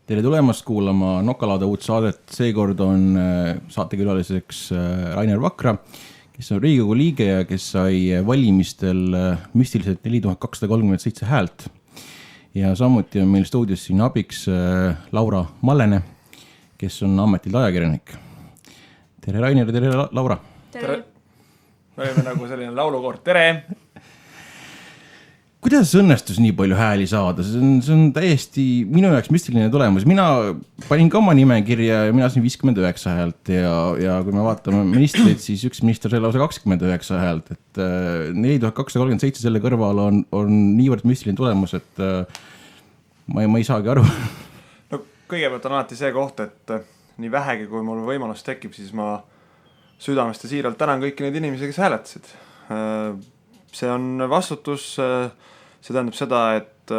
Tere tulemast kuulama Nokalauda uut saadet. Seekord on saatekülaliseks Rainer Vakra, kes on Riigikogu liige ja kes sai valimistel müstiliselt 4237 häält. Ja samuti on meil stuudios siin abiks Laura Mallene, kes on ametilt ajakirjanik. Tere Rainer, tere Laura. Tere. Me olime nagu selline laulukoor. Tere! Kuidas õnnestus nii palju hääli saada? See on täiesti minu jaoks müstiline tulemus. Mina panin ka oma nimekirja ja mina sain 59 häält ja kui me vaatame ministreid, siis üks minister sai lausa 29 häält. Et 4237 selle kõrval on niivõrd müstiline tulemus, et ma ei saagi aru. No kõigepealt on alati see koht, et nii vähegi, kui mul võimalus tekib, siis ma südamest ja siiralt tänan kõiki neid inimesi, kes hääletasid. See on vastutus, see tähendab seda, et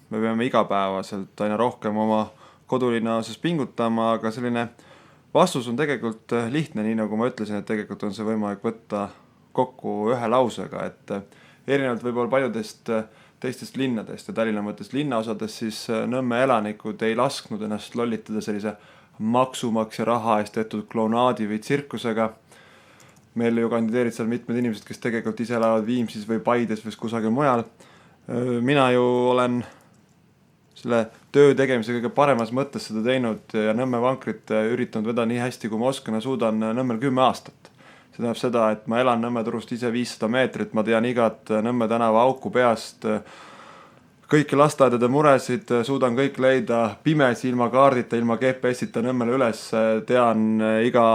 me peame igapäevaselt aina rohkem oma kodulinna osas pingutama, aga selline vastus on tegelikult lihtne, nii nagu ma ütlesin, et tegelikult on see võimalik võtta kokku ühe lausega, et erinevalt võib-olla paljudest teistest linnadest ja Tallinna mõttes linnaosadest, siis Nõmme elanikud ei lasknud ennast lollitada sellise maksumaksja raha eest tehtud klounaadi või tsirkusega. Meil ju kandideerid seal mitmed inimesed, kes tegelikult ise elavad Viimsis või Paides või kusagil mujal. Mina ju olen selle töö tegemise kõige paremas mõttes seda teinud ja Nõmme vankrit üritanud vedada nii hästi, kui ma oskan ja suudan Nõmmel 10 aastat. See tähendab seda, et ma elan Nõmme turust ise 500 meetrit, ma tean igat Nõmme tänava auku peast, kõiki lasteaedade muresid, suudan kõik leida pimesi ilma kaardita, ilma GPS-ita Nõmmele üles, tean iga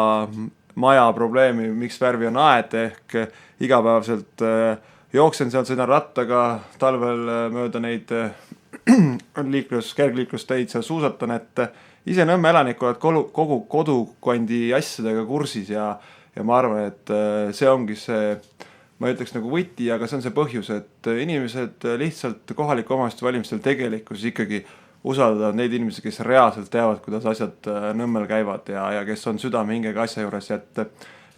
maja probleemi, miks värvi on aed ehk igapäevaselt jooksen seal, sõidan rattaga, talvel mööda neid kergliiklusteid seal suusatan, et ise Nõmme elanikud oled kogu kodukandi asjadega kursis ja ma arvan, et see ongi see, ma ütleks nagu võti, aga see on see põhjus, et inimesed lihtsalt kohaliku omavalitsuste valimistel tegelikkus ikkagi usaldada neid inimesi, kes reaalselt teavad, kuidas asjad Nõmmel käivad ja kes on südame hingega asja juures. Et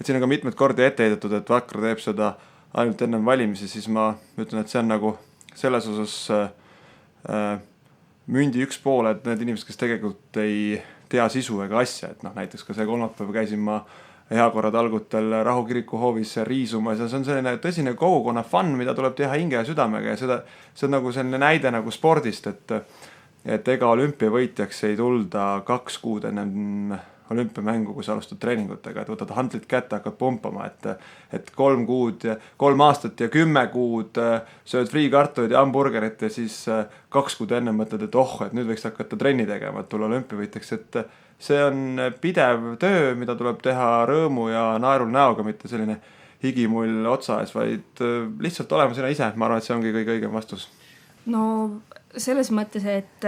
siin on ka mitmed kordi ette heidetud, et Vakra teeb seda ainult ennem valimisi, siis ma ütlen, et see on nagu selles osas mündi üks pool, et need inimesed, kes tegelikult ei tea sisu ega asja, et näiteks ka see kolmapäev käisin ma heakorra talgutel Rahu kiriku hoovis riisumas ja see on selline tõsine kogukonna fun, mida tuleb teha hinge ja südamega ja see on nagu selline näide nagu spordist, et ega olümpiavõitjaks ei tulda 2 kuud ennem olümpiamängu, kui sa alustad treeningutega, et võtad hantlit kätte, hakkad pumpama, et 3 aastat ja 10 kuud sööd friikartuid ja hamburgerit ja siis 2 kuud enne mõtled, et nüüd võiks hakata trenni tegema, et tulla olümpiavõitjaks, et see on pidev töö, mida tuleb teha rõõmu ja naerul näoga, mitte selline higimull otsa ees, vaid lihtsalt olema sinna ise. Ma arvan, et see ongi kõige õigem vastus. No selles mõttes, et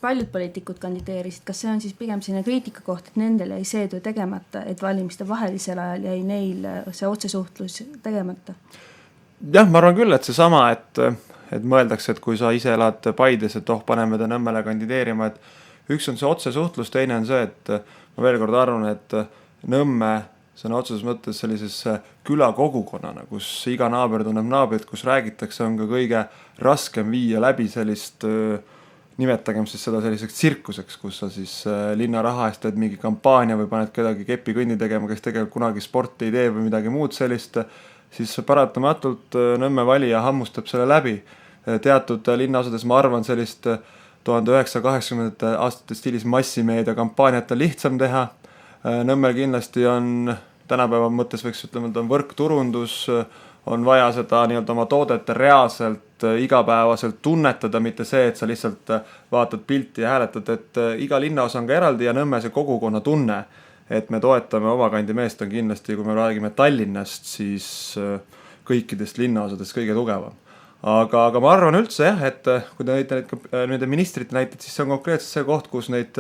paljud poliitikud kandideerisid, kas see on siis pigem selline kriitika koht, et nendel jäi see töö tegemata, et valimiste vahelisel ajal jäi neil see otsesuhtlus tegemata? Jah, ma arvan küll, et see sama, et mõeldakse, et kui sa ise elad Paides, et paneme ta Nõmmele kandideerima, et üks on see otsesuhtlus, teine on see, et ma veel kord arvan, et Nõmme sõna otseses mõttes sellises külakogukonnana, kus iga naaber tunneb naabrit, kus räägitakse, on ka kõige raskem viia läbi sellist, nimetagem siis seda selliseks tsirkuseks, kus sa siis linna raha eest teed mingi kampaania või paned kedagi kepi kõnni tegema, kes tegelikult kunagi sporti ei tee või midagi muud sellist, siis paratamatult Nõmme valija hammustab selle läbi. Teatud linnaosades ma arvan sellist 1980. aastate stiilis massimeedia kampaaniat on lihtsam teha. Nõmmel kindlasti on tänapäeva mõttes võiks ütlema, et on võrkturundus, on vaja seda nii-öelda oma toodete reaalselt igapäevaselt tunnetada, mitte see, et sa lihtsalt vaatad pilti ja hääletad, et iga linnaosa on ka eraldi ja Nõmme see kogukonna tunne, et me toetame oma kandi meest on kindlasti, kui me räägime Tallinnast, siis kõikidest linnaosadest kõige tugevam. Aga ma arvan üldse jah, et kui te nende ministrite näitad, siis see on konkreetselt see koht, kus neid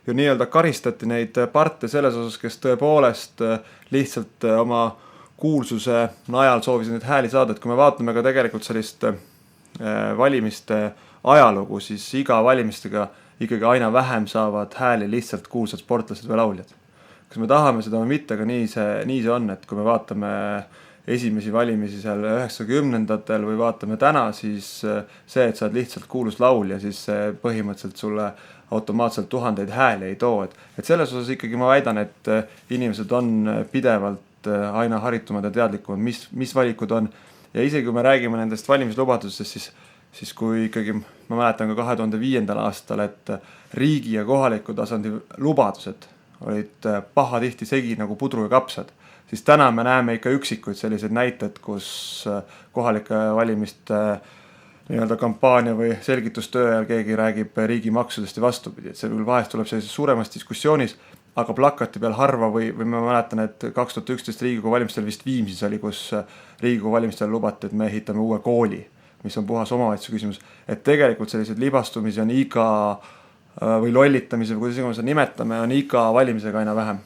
ju nii-öelda karistati neid parte selles osas, kes tõepoolest lihtsalt oma kuulsuse najal soovisid neid hääli saada, et kui me vaatame ka tegelikult sellist valimiste ajalugu, siis iga valimistega ikkagi aina vähem saavad hääli lihtsalt kuulsad sportlased või lauljad. Kas me tahame seda või mitte, aga nii see on, et kui me vaatame esimesi valimisi seal 90-ndatel või vaatame täna, siis see, et sa oled lihtsalt kuulus laulja, siis see põhimõtteliselt sulle automaatselt tuhandeid hääli ei too. Et selles osas ikkagi ma väidan, et inimesed on pidevalt aina haritumad ja teadlikumad, mis valikud on. Ja isegi kui me räägime nendest valimislubadustest, siis kui ikkagi, ma mäletan ka 2005. aastal, et riigi ja kohaliku tasandi lubadused olid pahatihti segi nagu pudru ja kapsad, siis täna me näeme ikka üksikuid selliseid näited, kus kohalike valimiste nii-öelda kampaania või selgitustöö ajal keegi räägib riigi maksudest ja vastupidi. Et see küll vahest tuleb sellises suuremas diskussioonis, aga plakati peal harva või ma mäletan, et 2011 Riigikogu valimistel vist Viimsis oli, kus Riigikogu valimistel lubati, et me ehitame uue kooli, mis on puhas omavalitsuse küsimus. Et tegelikult selliseid libastumisi on iga või lollitamise või kuidas seda nimetame, on iga valimisega aina vähem.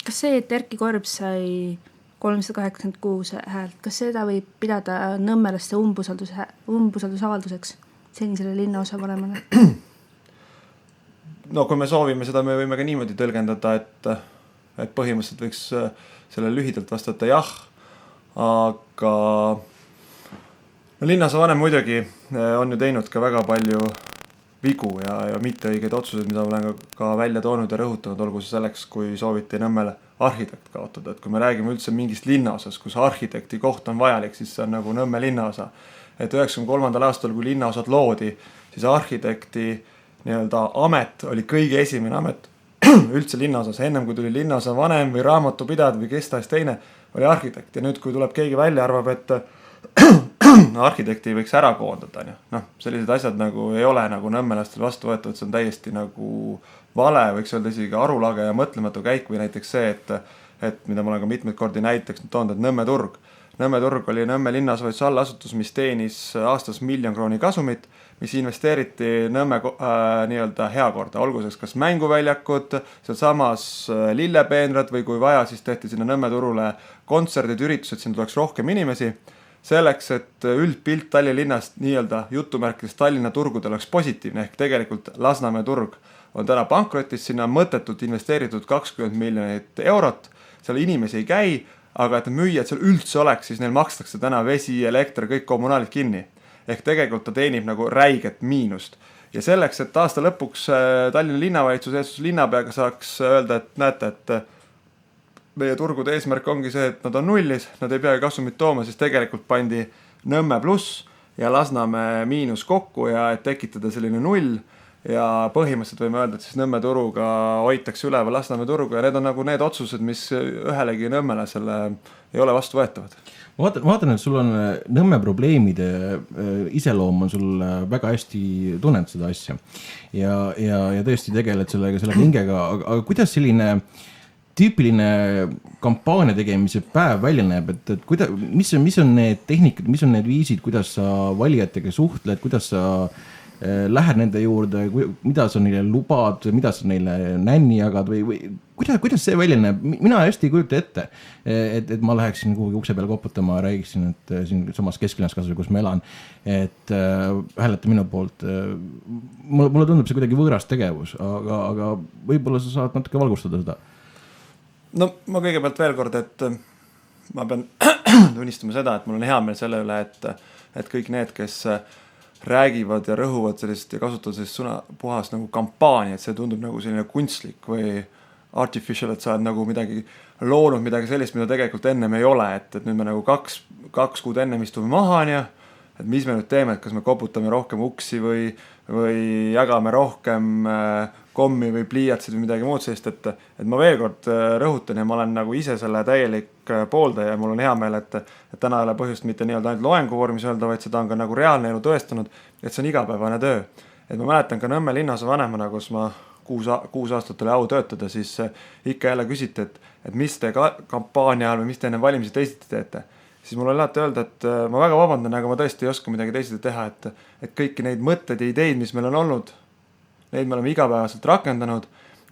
Kas see, et Erki Korb sai 386 häält, kas seda võib pidada nõmmelaste umbusaldusavalduseks senisele linnaosa vanemale? No kui me soovime seda, me võime ka niimoodi tõlgendada, et põhimõtteliselt võiks selle lühidalt vastata jah, aga no linnaosa vanem muidugi on ju teinud ka väga palju vigu ja mitte õigeid otsuseid, mida olen ka välja toonud ja rõhutanud, olgu see selleks, kui sooviti Nõmmele arhitekt kaotada. Et kui me räägime üldse mingist linnaosas, kus arhitekti koht on vajalik, siis see on nagu Nõmme linnaosa. Et 93. aastal, kui linnaosad loodi, siis arhitekti nii-öelda amet oli kõige esimene amet üldse linnaosas. Ennem kui tuli linnaosa vanem või raamatupidajad või kes tahes teine, oli arhitekt. Ja nüüd, kui tuleb keegi välja, arvab, et arhitekti võiks ära koondada. Noh, sellised asjad nagu ei ole nagu nõmmelastel vastu võetud, see on täiesti nagu vale, võiks öelda isegi arulage ja mõtlematu käik või näiteks see, et mida ma olen ka mitmeid kordi näiteks toonud, et Nõmme turg. Nõmme turg oli Nõmme linnaosavalitsuse allasutus, mis teenis aastas 1 000 000 krooni kasumit, mis investeeriti Nõmme nii-öelda heakorda, olguseks kas mänguväljakud, seal samas lillepeenrad või kui vaja, siis tehti sinna Nõmme turule kontserdid, üritused, siin tuleks rohkem inimesi. Selleks, et üldpilt Tallinna linnast nii-öelda jutumärkides Tallinna turgudel oleks positiivne, ehk tegelikult Lasnamäe turg on täna pankrotis, sinna on mõttetult investeeritud 20 miljonit eurot, seal inimesi ei käi, aga et müüjad seal üldse oleks, siis neil makstakse täna vesi, elekter, kõik kommunaalid kinni. Ehk tegelikult ta teenib nagu räiget miinust. Ja selleks, et aasta lõpuks Tallinna linnavalitsus linnapeaga saaks öelda, et näete, et meie turgude eesmärk ongi see, et nad on nullis, nad ei pea kasumit tooma, siis tegelikult pandi Nõmme pluss ja Lasnamäe miinus kokku ja et tekitada selline null ja põhimõtteliselt võime öelda, et siis Nõmme turuga hoitakse üleval Lasnamäe turgu ja need on nagu need otsused, mis ühelegi Nõmmelasele ei ole vastu võetavad. Ma vaatan, et sul on Nõmme probleemide iseloom on sul väga hästi tunned seda asja ja tõesti tegeled selle hingega, aga kuidas selline tüüpiline kampaania tegemise päev välja näeb, et mis on need tehnikad, mis on need viisid, kuidas sa valijatega suhtled, kuidas sa lähed nende juurde, mida sa neile lubad, mida sa neile nänni jagad või kuidas see välja näeb? Mina hästi ei kujuta ette, et ma läheksin kuhugi ukse peale koputama ja räägiksin, et siin samas kesklinnas kasvõi, kus ma elan, et hääleta minu poolt. Mulle tundub see kuidagi võõras tegevus, aga võib-olla sa saad natuke valgustada seda. No ma kõigepealt veel kord, et ma pean tunnistama seda, et mul on hea meel selle üle, et kõik need, kes räägivad ja rõhuvad sellist ja kasutavad sellist sõna puhas nagu kampaania, et see tundub nagu selline kunstlik või artificial, et sa oled nagu midagi loonud, midagi sellist, mida tegelikult ennem ei ole, et nüüd me nagu kaks kuud ennem istume maha, et mis me nüüd teeme, et kas me koputame rohkem uksi või jagame rohkem kommi või pliiatsid või midagi muud sellist, et ma veel kord rõhutan ja ma olen nagu ise selle täielik pooldaja ja mul on hea meel, et täna ei ole põhjust mitte nii-öelda ainult loengu vormis öelda, vaid seda on ka nagu reaalne elu tõestanud, et see on igapäevane töö. Et ma mäletan ka Nõmme linnaosa vanemana, kus ma 6 aastat oli au töötada, siis ikka jälle küsiti, et mis te kampaania ajal või mis te enne valimisi teisiti teete. Siis mul on alati öelda, et ma väga vabandan, aga ma tõesti ei oska midagi teisiti teha, et kõiki neid mõtteid ja ideid, mis meil on olnud, neid me oleme igapäevaselt rakendanud,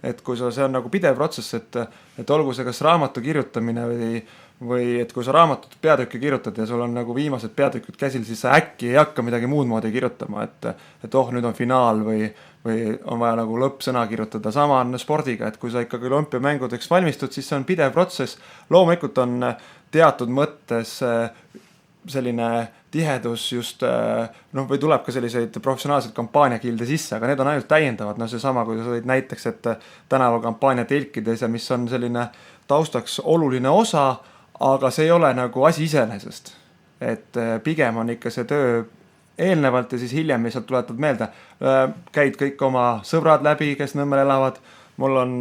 et kui see on nagu pidev protsess, et olgu see kas raamatu kirjutamine või et kui sa raamatut peatükki kirjutad ja sul on nagu viimased peatükid käsil, siis sa äkki ei hakka midagi muud moodi kirjutama, et nüüd on finaal või on vaja nagu lõppsõna kirjutada. Sama on spordiga, et kui sa ikkagi olümpiamängudeks valmistud, siis see on pidev protsess. Loomulikult on teatud mõttes selline tihedus just, või tuleb ka selliseid professionaalseid kampaaniakilde sisse, aga need on ainult täiendavad, seesama, kui sa olid näiteks, et tänavakampaania telkides ja mis on selline taustaks oluline osa, aga see ei ole nagu asi iseenesest. Et pigem on ikka see töö eelnevalt ja siis hiljem lihtsalt tuletad meelde, käid kõik oma sõbrad läbi, kes Nõmmel elavad, mul on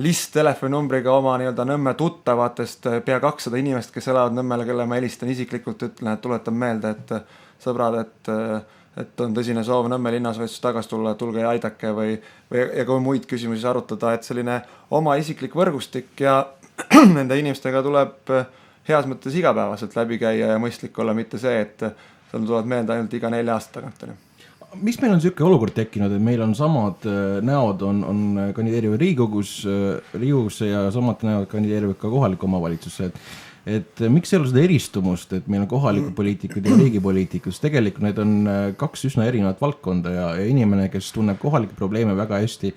list telefoninumbriga oma nii-öelda Nõmme tuttavatest pea 200 inimest, kes elavad Nõmmele, kelle ma helistan isiklikult, ütlen, et tuletan meelde, et sõbrad, et on tõsine soov Nõmme linnasvalitsus tagasi tulla, tulge ja aidake või ka muid küsimusi arutada, et selline oma isiklik võrgustik ja nende inimestega tuleb heas mõttes igapäevaselt läbi käia ja mõistlik olla, mitte see, et seal tulevad meelde ainult iga 4 aasta tagant. Miks meil on selline olukord tekkinud, et meil on samad näod on kandideerivad Riigikogusse ja samad näod kandideerivad ka kohaliku omavalitsusse, et miks ei ole seda eristumust, et meil on kohalikud poliitikud ja riigipoliitikud, tegelikult need on 2 üsna erinevat valdkonda ja inimene, kes tunneb kohalikke probleeme väga hästi,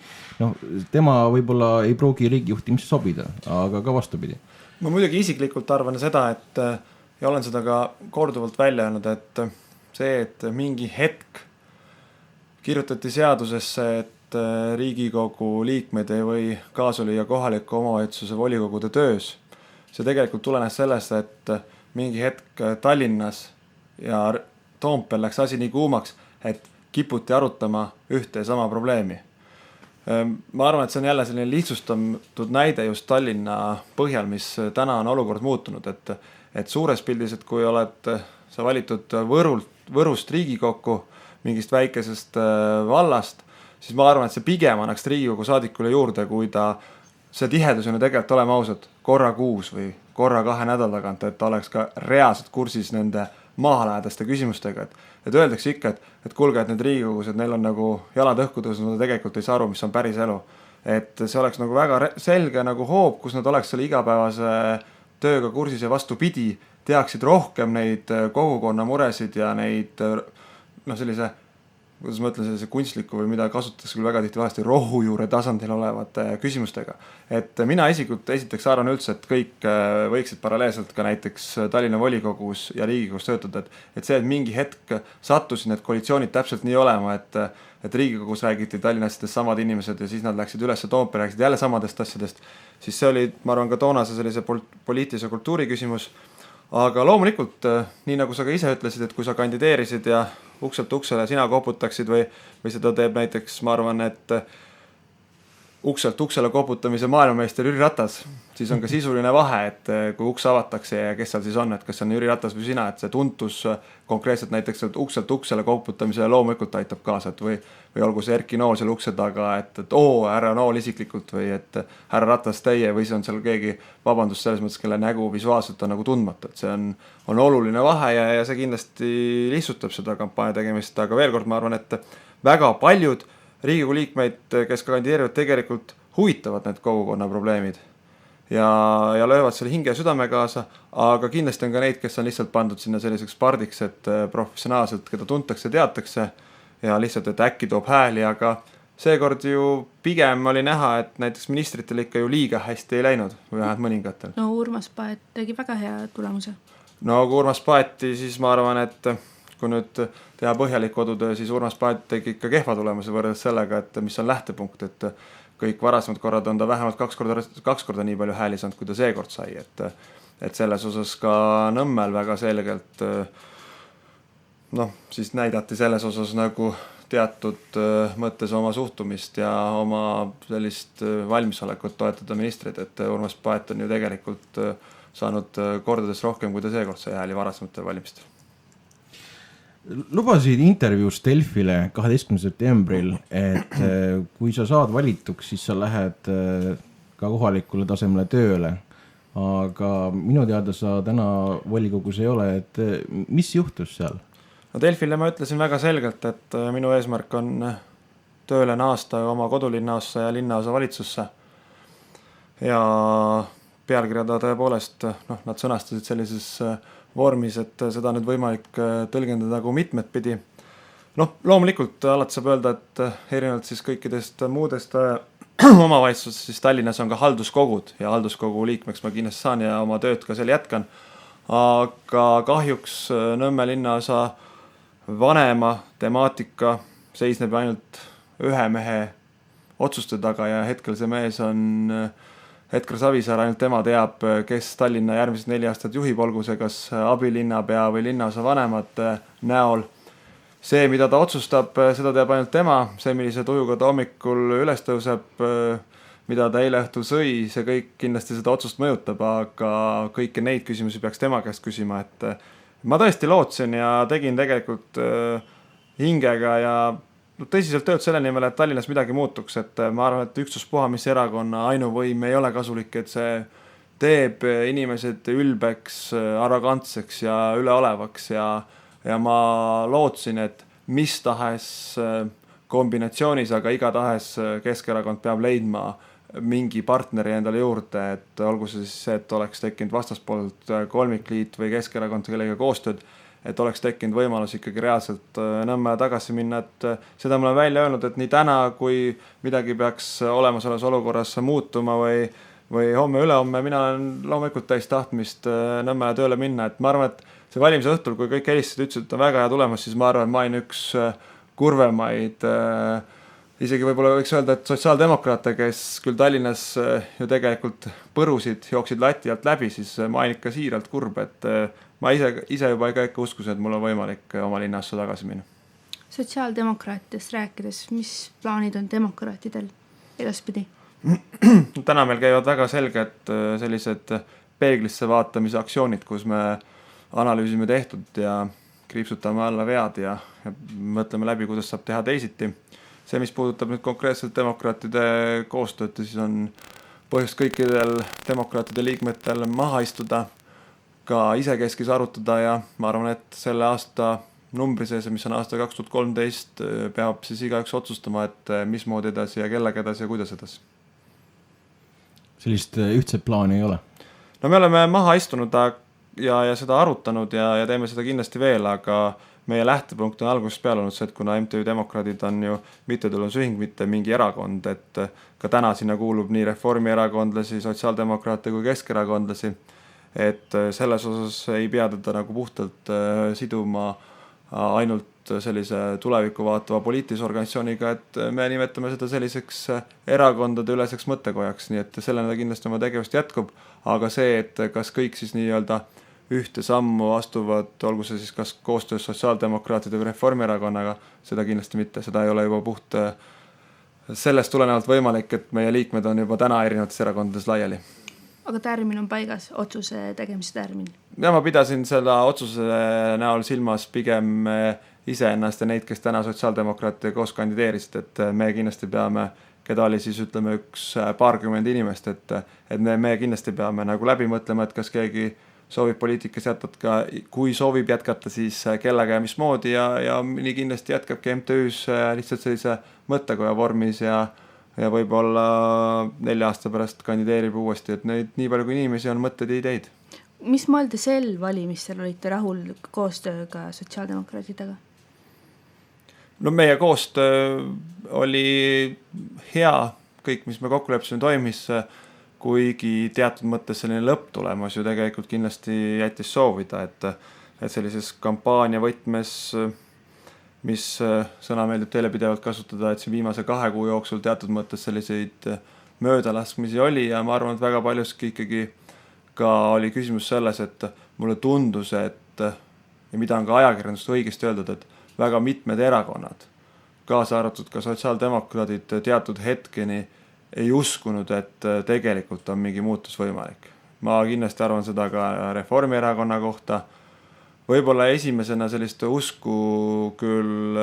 tema võib-olla ei pruugi riigijuhtimisse sobida, aga ka vastupidi. Ma muidugi isiklikult arvan seda, et ja olen seda ka korduvalt välja öelnud, et see, et mingi hetk kirjutati seadusesse, et Riigikogu liikmed ei või kaasa lüüa kohaliku omavalitsuse volikogude töös. See tegelikult tulenes sellest, et mingi hetk Tallinnas ja Toompel läks asi nii kuumaks, et kiputi arutama ühte ja sama probleemi. Ma arvan, et see on jälle selline lihtsustatud näide just Tallinna põhjal, mis täna on olukord muutunud, et suures pildis, et kui oled sa valitud Võrust Riigikokku mingist väikesest vallast, siis ma arvan, et see pigem annaks Riigikogu saadikule juurde, kui see tihedus on ju tegelikult olema ausad korra kuus või korra 2 nädala tagant, et ta oleks ka reaalselt kursis nende maalähedaste küsimustega, et öeldakse ikka, et kuulge, et need Riigikogus, et neil on nagu jalad õhku tõusnud, nad tegelikult ei saa aru, mis on päris elu. Et see oleks nagu väga selge nagu hoob, kus nad oleks selle igapäevase tööga kursis ja vastupidi, teaksid rohkem neid kogukonna muresid ja neid sellise, kuidas ma ütlen, sellise kunstliku või mida kasutatakse küll väga tihti vahesti rohujuure tasandil olevate küsimustega. Et mina esiteks arvan üldse, et kõik võiksid paralleelselt ka näiteks Tallinna volikogus ja Riigikogus töötada, et see, et mingi hetk sattusid need koalitsioonid täpselt nii olema, et Riigikogus räägiti Tallinnastest samad inimesed ja siis nad läksid üles Toompea, rääkisid jälle samadest asjadest, siis see oli, ma arvan, ka toonase sellise poliitilise kultuuri küsimus. Aga loomulikult, nii nagu sa ka ise ütlesid, et kui sa kandideerisid ja ukselt uksele sina koputaksid või seda teeb näiteks, ma arvan, et ukselt uksele koputamise maailmameister Jüri Ratas, siis on ka sisuline vahe, et kui uks avatakse ja kes seal siis on, et kas on Jüri Ratas või sina, et see tuntus konkreetselt näiteks ukselt uksele koputamisele loomulikult aitab kaasa, et või olgu see Erki Nool seal ukse taga, et härra Nool isiklikult või et härra Ratas teie või see on seal keegi, vabandust selles mõttes, kelle nägu visuaalselt on nagu tundmatu, et see on oluline vahe ja see kindlasti lihtsustab seda kampaania tegemist, aga veel kord ma arvan, et väga paljud Riigikogu liikmeid, kes ka kandideerivad, tegelikult huvitavad need kogukonna probleemid ja löövad selle hinge ja südame kaasa, aga kindlasti on ka neid, kes on lihtsalt pandud sinna selliseks pardiks, et professionaalselt, keda tuntakse, teatakse ja lihtsalt, et äkki toob hääli, aga seekord ju pigem oli näha, et näiteks ministritel ikka ju liiga hästi ei läinud või vähemalt mõningatel. No Urmas Paet tegi väga hea tulemuse. No kui Urmas Paeti, siis ma arvan, et kui nüüd teha põhjalik kodutöö, siis Urmas Paet tegi ikka kehva tulemuse võrreldes sellega, et mis on lähtepunkt, et kõik varasemad korrad on ta vähemalt 2 korda nii palju hääli saanud, kui ta seekord sai, et selles osas ka Nõmmel väga selgelt siis näidati selles osas nagu teatud mõttes oma suhtumist ja oma sellist valmisolekut toetada ministrid, et Urmas Paet on ju tegelikult saanud kordades rohkem, kui ta seekord sai hääli varasematel valimistel. Lubasid intervjuus Delfile 12. septembril, et kui sa saad valituks, siis sa lähed ka kohalikule tasemele tööle. Aga minu teada sa täna volikogus ei ole, et mis juhtus seal? No Delfile ma ütlesin väga selgelt, et minu eesmärk on tööle naasta oma kodulinnaossa ja linnaosa valitsusse. Ja pealkirjada tõepoolest, nad sõnastasid sellises vormis, et seda nüüd võimalik tõlgendada nagu mitmed pidi. Loomulikult alati saab öelda, et erinevalt siis kõikidest muudest omavalitsuses, siis Tallinnas on ka halduskogud ja halduskogu liikmeks ma kindlasti saan ja oma tööd ka seal jätkan. Aga kahjuks Nõmme linnaosa vanema temaatika seisneb ainult ühe mehe otsuste taga ja hetkel see mees on Edgar Savisaar, ainult tema teab, kes Tallinna järgmised 4 aastat juhib, olgu see kas abilinnapea või linnaosa vanemate näol. See, mida ta otsustab, seda teab ainult tema, see, millise tujuga ta hommikul üles tõuseb, mida ta eile õhtul sõi, see kõik kindlasti seda otsust mõjutab, aga kõiki neid küsimusi peaks tema käest küsima, et ma tõesti lootsin ja tegin tegelikult hingega ja tõsiselt tööd selle nimel, et Tallinnas midagi muutuks, et ma arvan, et üksuspuha, mis erakonna ainuvõim ei ole kasulik, et see teeb inimesed ülbeks, arrogantseks ja üleolevaks ja ma lootsin, et mis tahes kombinatsioonis, aga igatahes Keskerakond peab leidma mingi partneri endale juurde, et olgu see siis see, et oleks tekkinud vastaspoolt kolmikliit või Keskerakond kellega koostööd, et oleks tekkinud võimalus ikkagi reaalselt Nõmme tagasi minna, et seda ma olen välja öelnud, et nii täna, kui midagi peaks olemasolevas olukorras muutuma või homme-ülehomme, mina olen loomulikult täis tahtmist Nõmmele tööle minna, et ma arvan, et see valimise õhtul, kui kõik helistasid, ütlesid, et on väga hea tulemus, siis ma arvan, et ma olin üks kurvemaid, isegi võib-olla võiks öelda, et sotsiaaldemokraate, kes küll Tallinnas ju tegelikult põrusid, jooksid lati alt läbi, siis ma olin ikka siiralt kurb, et ma ise juba ikka uskusin, et mul on võimalik oma linnasse tagasi minna. Sotsiaaldemokraatidest rääkides, mis plaanid on demokraatidel edaspidi? Täna meil käivad väga selged sellised peeglisse vaatamise aktsioonid, kus me analüüsime tehtud ja kriipsutame alla vead ja mõtleme läbi, kuidas saab teha teisiti. See, mis puudutab nüüd konkreetselt demokraatide koostööd, siis on põhjust kõikidel demokraatide liikmetel maha istuda, ka isekeskis arutada ja ma arvan, et selle aasta numbri sees, mis on aasta 2013, peab siis igaüks otsustama, et mismoodi edasi ja kellega edasi ja kuidas edasi. Sellist ühtset plaani ei ole? No me oleme maha istunud ja seda arutanud ja teeme seda kindlasti veel, aga meie lähtepunkt on algusest peale olnud see, et kuna MTÜ Demokraadid on ju mittetulundusühing, mitte mingi erakond, et ka täna sinna kuulub nii reformierakondlasi, sotsiaaldemokraate kui keskerakondlasi, et selles osas ei pea teda nagu puhtalt siduma ainult sellise tulevikku vaatava poliitilise organisatsiooniga, et me nimetame seda selliseks erakondade üleseks mõttekojaks, nii et sellena kindlasti oma tegevust jätkub, aga see, et kas kõik siis nii-öelda ühte sammu astuvad, olgu see siis kas koostöös sotsiaaldemokraatide või Reformierakonnaga, seda kindlasti mitte, seda ei ole juba puht sellest tulenevalt võimalik, et meie liikmed on juba täna erinevates erakondades laiali. Aga tärmin on paigas, otsuse tegemise tärmin? Ja ma pidasin selle otsuse näol silmas pigem iseennast ja neid, kes täna sotsiaaldemokraatide koos kandideerisid, et me kindlasti peame, keda oli siis ütleme üks paarkümmend inimest, et me kindlasti peame nagu läbi mõtlema, et kas keegi soovib poliitikas jätkata, kui soovib jätkata, siis kellega ja mismoodi ja nii kindlasti jätkabki MTÜs lihtsalt sellise mõttekoja vormis ja võib-olla 4 aasta pärast kandideerib uuesti, et neid nii palju kui inimesi on mõtteid ja ideid. Mis mõelda sel valimistel olite rahul koostööga sotsiaaldemokraatidega? No meie koostöö oli hea, kõik mis me kokku leppisime toimis, kuigi teatud mõttes selline lõpptulemus ju tegelikult kindlasti jättis soovida, et sellises kampaania võtmes, mis sõna meeldib teile pidevalt kasutada, et siin viimase 2 kuu jooksul teatud mõttes selliseid möödalaskmisi oli ja ma arvan, et väga paljuski ikkagi ka oli küsimus selles, et mulle tundus, et ja mida on ka ajakirjandust õigesti öeldud, et väga mitmed erakonnad, kaasa arvatud ka sotsiaaldemokraadid teatud hetkeni ei uskunud, et tegelikult on mingi muutus võimalik. Ma kindlasti arvan seda ka Reformierakonna kohta. Võib-olla esimesena sellist usku küll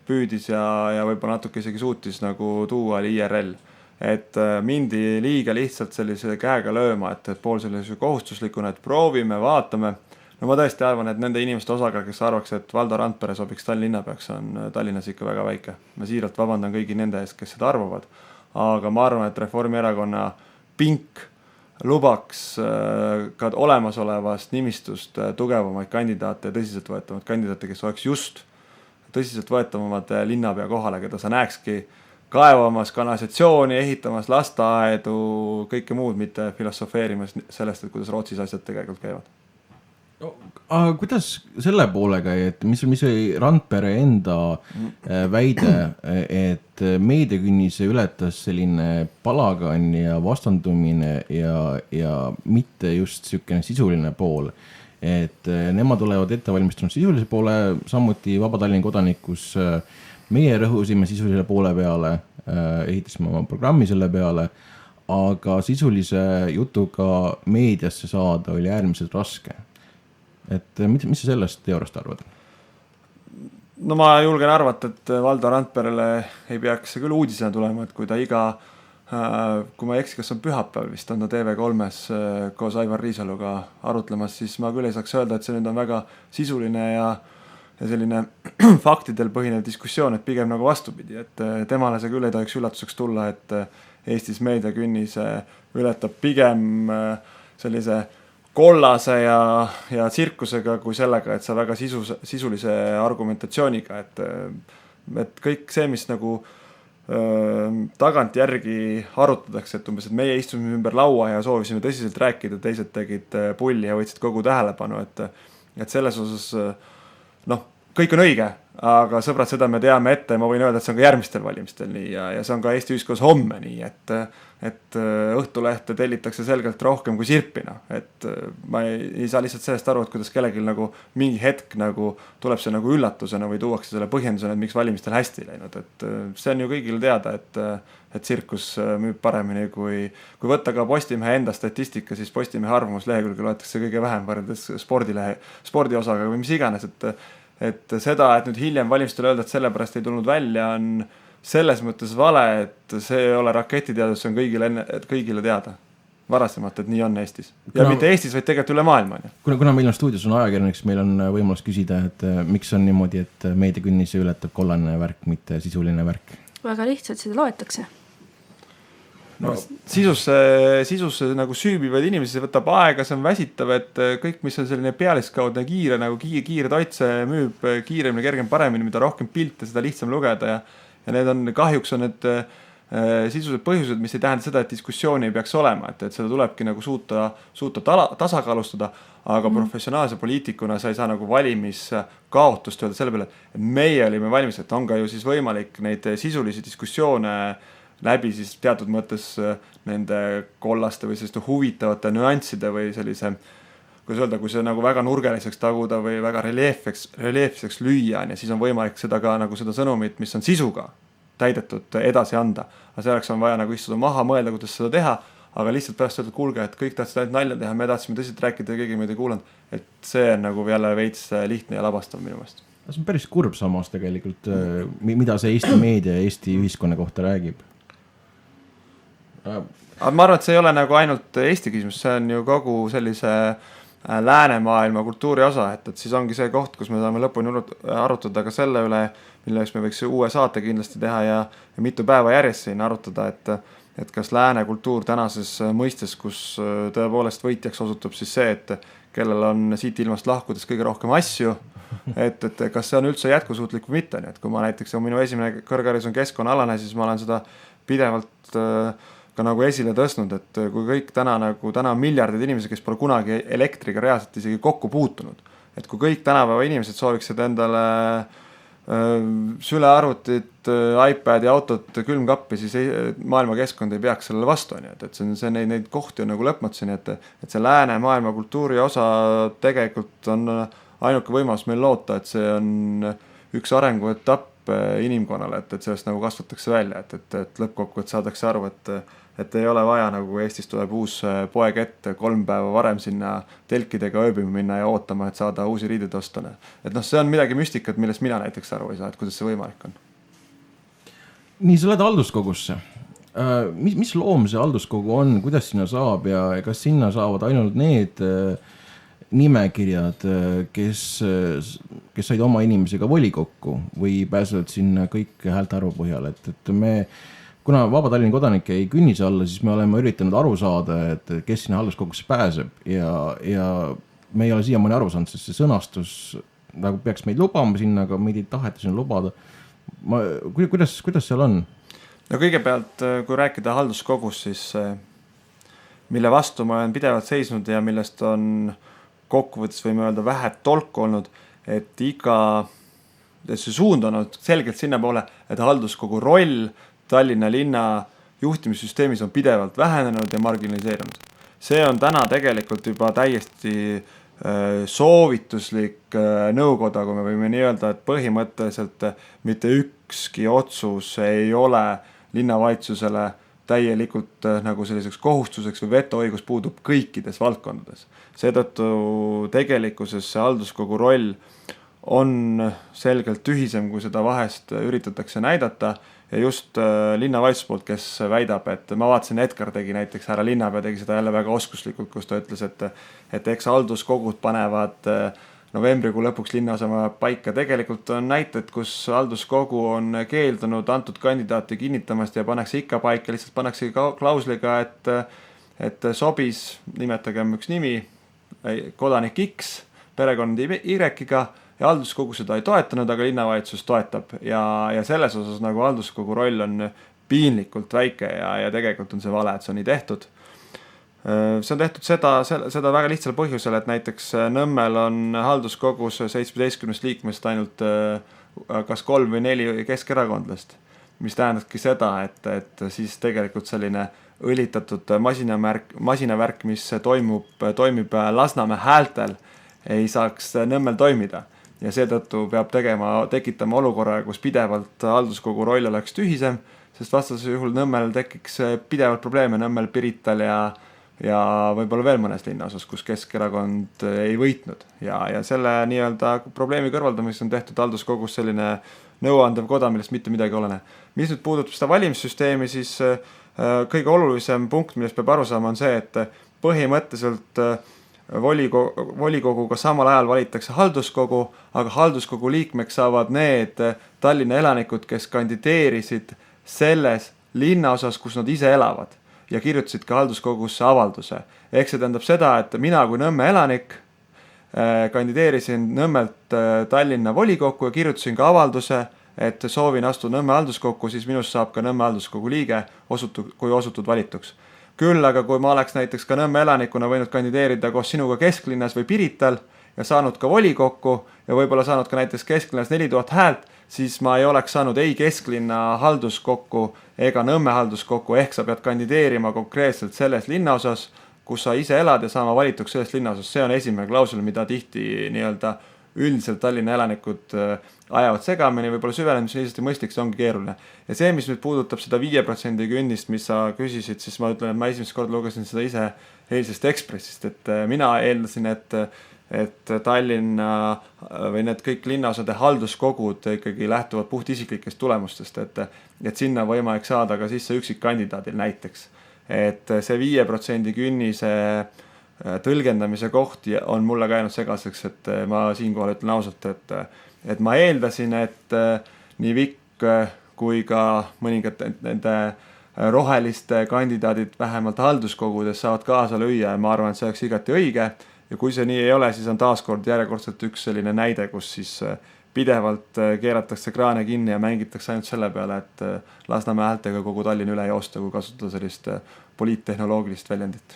püüdis ja võib-olla natuke isegi suutis nagu tuua oli IRL. Et mindi liiga lihtsalt sellise käega lööma, et pool sellise kohustuslikuna, et proovime, vaatame. No ma tõesti arvan, et nende inimeste osakaal, kes arvaks, et Valdo Randpere sobiks Tallinna peaks, on Tallinnas ikka väga väike. Ma siiralt vabandan kõigi nende eest, kes seda arvavad. Aga ma arvan, et Reformierakonna pink lubaks ka olemasolevast nimistust tugevamaid kandidaate ja tõsiseltvõetavad kandidaate, kes oleks just tõsiseltvõetavamad linnapea kohale, keda sa näekski kaevamas kanalisatsiooni, ehitamas lasteaedu, kõike muud, mitte filosofeerimas sellest, et kuidas Rootsis asjad tegelikult käivad. No, aga kuidas selle poolega, et mis oli Randpere enda väide, et meediakünnise ületas selline palagan ja vastandumine ja mitte just niisugune sisuline pool, et nemad olevad ettevalmistunud sisulise poole, samuti Vaba Tallinna Kodanikus meie rõhusime sisulisele poole peale, ehitasime oma programmi selle peale, aga sisulise jutuga meediasse saada oli äärmiselt raske. Et mis sa sellest teooriast arvad? No ma julgen arvata, et Valdo Randperele ei peaks see küll uudisena tulema, et kui ta kui ma ei eksi, kas on pühapäev vist, on ta TV3-s koos Aivar Riisaluga arutlemas, siis ma küll ei saaks öelda, et see nüüd on väga sisuline ja selline faktidel põhinev diskussioon, et pigem nagu vastupidi, et temale see küll ei tohiks üllatuseks tulla, et Eestis meediakünnise ületab pigem sellise kollase ja tsirkusega kui sellega, et sa väga sisulise argumentatsiooniga, et kõik see, mis nagu tagantjärgi arutatakse, et umbes, et meie istusime ümber laua ja soovisime tõsiselt rääkida, teised tegid pulli ja võtsid kogu tähelepanu, et selles osas kõik on õige, aga sõbrad, seda me teame ette ja ma võin öelda, et see on ka järgmistel valimistel nii ja see on ka Eesti ühiskonnas homme nii, et Õhtulehte tellitakse selgelt rohkem kui Sirpina, et ma ei saa lihtsalt sellest aru, et kuidas kellelgi nagu mingi hetk nagu tuleb see nagu üllatusena või tuuakse selle põhjendusena, et miks valimistel hästi läinud, et see on ju kõigile teada, et tsirkus müüb paremini kui võtta ka Postimehe enda statistika, siis Postimehe arvamuslehekülge loetakse kõige vähem võrreldes spordiosaga või mis iganes, et seda, et nüüd hiljem valimistel öelda, et sellepärast ei tulnud välja, on selles mõttes vale, et see ei ole raketiteadus, see on kõigile teada varasemalt, et nii on Eestis. Ja mitte Eestis, vaid tegelikult üle maailma. Kuna meil on stuudios on ajakirjaniks, meil on võimalus küsida, et miks on niimoodi, et meediakünnise ületab kollane värk, mitte sisuline värk? Väga lihtsalt seda loetakse. No, sisusse nagu süübivad inimesi, see võtab aega, see on väsitav, et kõik, mis on selline pealiskaudne kiire, nagu kiire toit, see müüb kiiremini, kergem, paremini, mida rohkem pilte, seda lihtsam lugeda ja need on, kahjuks on need sisused põhjused, mis ei tähenda seda, et diskussiooni ei peaks olema, et seda tulebki nagu suuta tasakaalustada, aga professionaalse poliitikuna sa ei saa nagu valimiskaotust öelda selle peale, et meie olime valmis, et on ka ju siis võimalik neid sisulisi diskussioone läbi siis teatud mõttes nende kollaste või selliste huvitavate nüansside või sellise, kuidas öelda, kui see nagu väga nurgeliseks taguda või väga reljeefseks lüüa, ja siis on võimalik seda ka nagu seda sõnumit, mis on sisuga täidetud, edasi anda. Aga selleks on vaja nagu istuda maha, mõelda, kuidas seda teha, aga lihtsalt pärast öelda, et kuulge, et kõik tahtsid ainult nalja teha, me tahtsime tõsiselt rääkida ja keegi meid ei kuulanud, et see on nagu jälle veits lihtne ja labastav minu meelest. See on päris kurb samas tegelikult, mida see Eesti meedia ja Eesti ühiskonna kohta räägib. Aga ma arvan, et see ei ole nagu ainult Eesti küsimus, see on ju kogu sellise läänemaailma kultuuri osa, et siis ongi see koht, kus me saame lõpuni arutada ka selle üle, milleks me võiks uue saate kindlasti teha ja mitu päeva järjest siin arutada, et kas lääne kultuur tänases mõistes, kus tõepoolest võitjaks osutub siis see, et kellel on siit ilmast lahkudes kõige rohkem asju, et kas see on üldse jätkusuutlik või mitte, et kui ma näiteks minu esimene kõrgharidus on keskkonnaalane, siis ma olen seda pidevalt ka nagu esile tõstnud, et kui kõik täna on miljardid inimesi, kes pole kunagi elektriga reaalselt isegi kokku puutunud, et kui kõik tänapäeva inimesed sooviksid endale sülearvutit, iPadi, autot, külmkappi, siis maailma keskkond ei peaks sellele vastu, et see neid kohti on nagu lõpmatuseni, et see lääne maailma kultuuri osa tegelikult on ainuke võimalus meil loota, et see on üks arenguetapp inimkonnale, et sellest nagu kasvatakse välja, et lõppkokkuvõttes saadakse aru, et ei ole vaja nagu Eestis tuleb uus poeg ette 3 päeva varem sinna telkidega ööbima minna ja ootama, et saada uusi riideid ostane. Et see on midagi müstikat, millest mina näiteks aru ei saa, et kuidas see võimalik on. Nii, sa oled halduskogusse. Mis loom see halduskogu on, kuidas sinna saab ja kas sinna saavad ainult need nimekirjad, kes said oma inimesega volikokku või pääsevad sinna kõik häältearvu põhjal, et me kuna Vaba Tallinna Kodanik ei künnise alla, siis me oleme üritanud aru saada, et kes sinna halduskogusse pääseb ja me ei ole siiamaani aru saanud, sest see sõnastus nagu peaks meid lubama sinna, aga meid ei taheta sinna lubada. Kuidas seal on? no kõigepealt, kui rääkida halduskogust, siis mille vastu ma olen pidevalt seisnud ja millest on kokkuvõttes võime öelda vähe tolku olnud, et see suund on olnud selgelt sinna poole, et halduskogu roll Tallinna linna juhtimissüsteemis on pidevalt vähenenud ja marginaliseerunud. See on täna tegelikult juba täiesti soovituslik nõukoda, kui me võime nii öelda, et põhimõtteliselt mitte ükski otsus ei ole linnavalitsusele täielikult nagu selliseks kohustuseks või vetoõigus puudub kõikides valdkondades. Seetõttu tegelikkuses see halduskogu roll on selgelt tühisem, kui seda vahest üritatakse näidata ja just linnavalitsus poolt, kes väidab, et ma vaatasin, Edgar tegi näiteks, härra linnapea tegi seda jälle väga oskuslikult, kus ta ütles, et eks halduskogud panevad novembrikuu lõpuks linnaosama paika. Tegelikult on näited, kus halduskogu on keeldunud antud kandidaati kinnitamast ja pannakse ikka paika, lihtsalt pannakse klausliga, et sobis, nimetagem üks nimi, kodanik X, perekond Y-ga ja halduskogu seda ei toetanud, aga linnavalitsus toetab ja selles osas nagu halduskogu roll on piinlikult väike ja tegelikult on see vale, et see on nii tehtud. See on tehtud seda väga lihtsal põhjusel, et näiteks Nõmmel on halduskogus 17 liikmest ainult kas 3 või 4 keskerakondlast, mis tähendabki seda, et siis tegelikult selline õlitatud masinavärk, mis toimib Lasnamäe häältel, ei saaks Nõmmel toimida. Ja seetõttu peab tekitama olukorra, kus pidevalt halduskogu roll oleks tühisem, sest vastasel juhul Nõmmel tekiks pidevalt probleeme Nõmmel, Pirital ja võib-olla veel mõnes linnaosas, kus Keskerakond ei võitnud. Ja selle nii-öelda probleemi kõrvaldamiseks on tehtud halduskogus selline nõuandev koda, millest mitte midagi olene. Mis nüüd puudutab seda valimissüsteemi, siis kõige olulisem punkt, millest peab aru saama, on see, et põhimõtteliselt volikoguga samal ajal valitakse halduskogu, aga halduskogu liikmeks saavad need Tallinna elanikud, kes kandideerisid selles linnaosas, kus nad ise elavad ja kirjutasid ka halduskogusse avalduse. Ehk see tähendab seda, et mina kui Nõmme elanik kandideerisin Nõmmelt Tallinna volikokku ja kirjutasin ka avalduse, et soovin astuda Nõmme halduskokku, siis minust saab ka Nõmme halduskogu liige, kui osutud valituks. Küll aga kui ma oleks näiteks ka Nõmme elanikuna võinud kandideerida koos sinuga kesklinnas või Pirital ja saanud ka volikokku ja võib-olla saanud ka näiteks kesklinnas 4000 häält, siis ma ei oleks saanud ei kesklinna halduskokku ega Nõmme halduskokku, ehk sa pead kandideerima konkreetselt selles linnaosas, kus sa ise elad ja saama valituks sellest linnaosas. See on esimene klausel, mida tihti nii-öelda üldiselt Tallinna elanikud ajavad segamini, võib-olla süvenenud, mis on lihtsalt mõistlik, see ongi keeruline. Ja see, mis nüüd puudutab seda 5% künnist, mis sa küsisid, siis ma ütlen, et ma esimest korda lugesin seda ise eilsest Ekspressist, et mina eeldasin, et Tallinna või need kõik linnaosade halduskogud ikkagi lähtuvad puht isiklikest tulemustest, et sinna võimalik saada ka sisse üksikkandidaadil näiteks. Et see 5% künnise tõlgendamise koht on mulle käinud segaseks, et ma siinkohal ütlen ausalt, et ma eeldasin, et nii Vikk kui ka mõningad nende roheliste kandidaadid vähemalt halduskogudes saavad kaasa lüüa ja ma arvan, et see oleks igati õige. Ja kui see nii ei ole, siis on taaskord järjekordselt üks selline näide, kus siis pidevalt keeratakse kraane kinni ja mängitakse ainult selle peale, et Lasnamäe häältega kogu Tallinn üle joosta, kui kasutada sellist poliittehnoloogilist väljendit.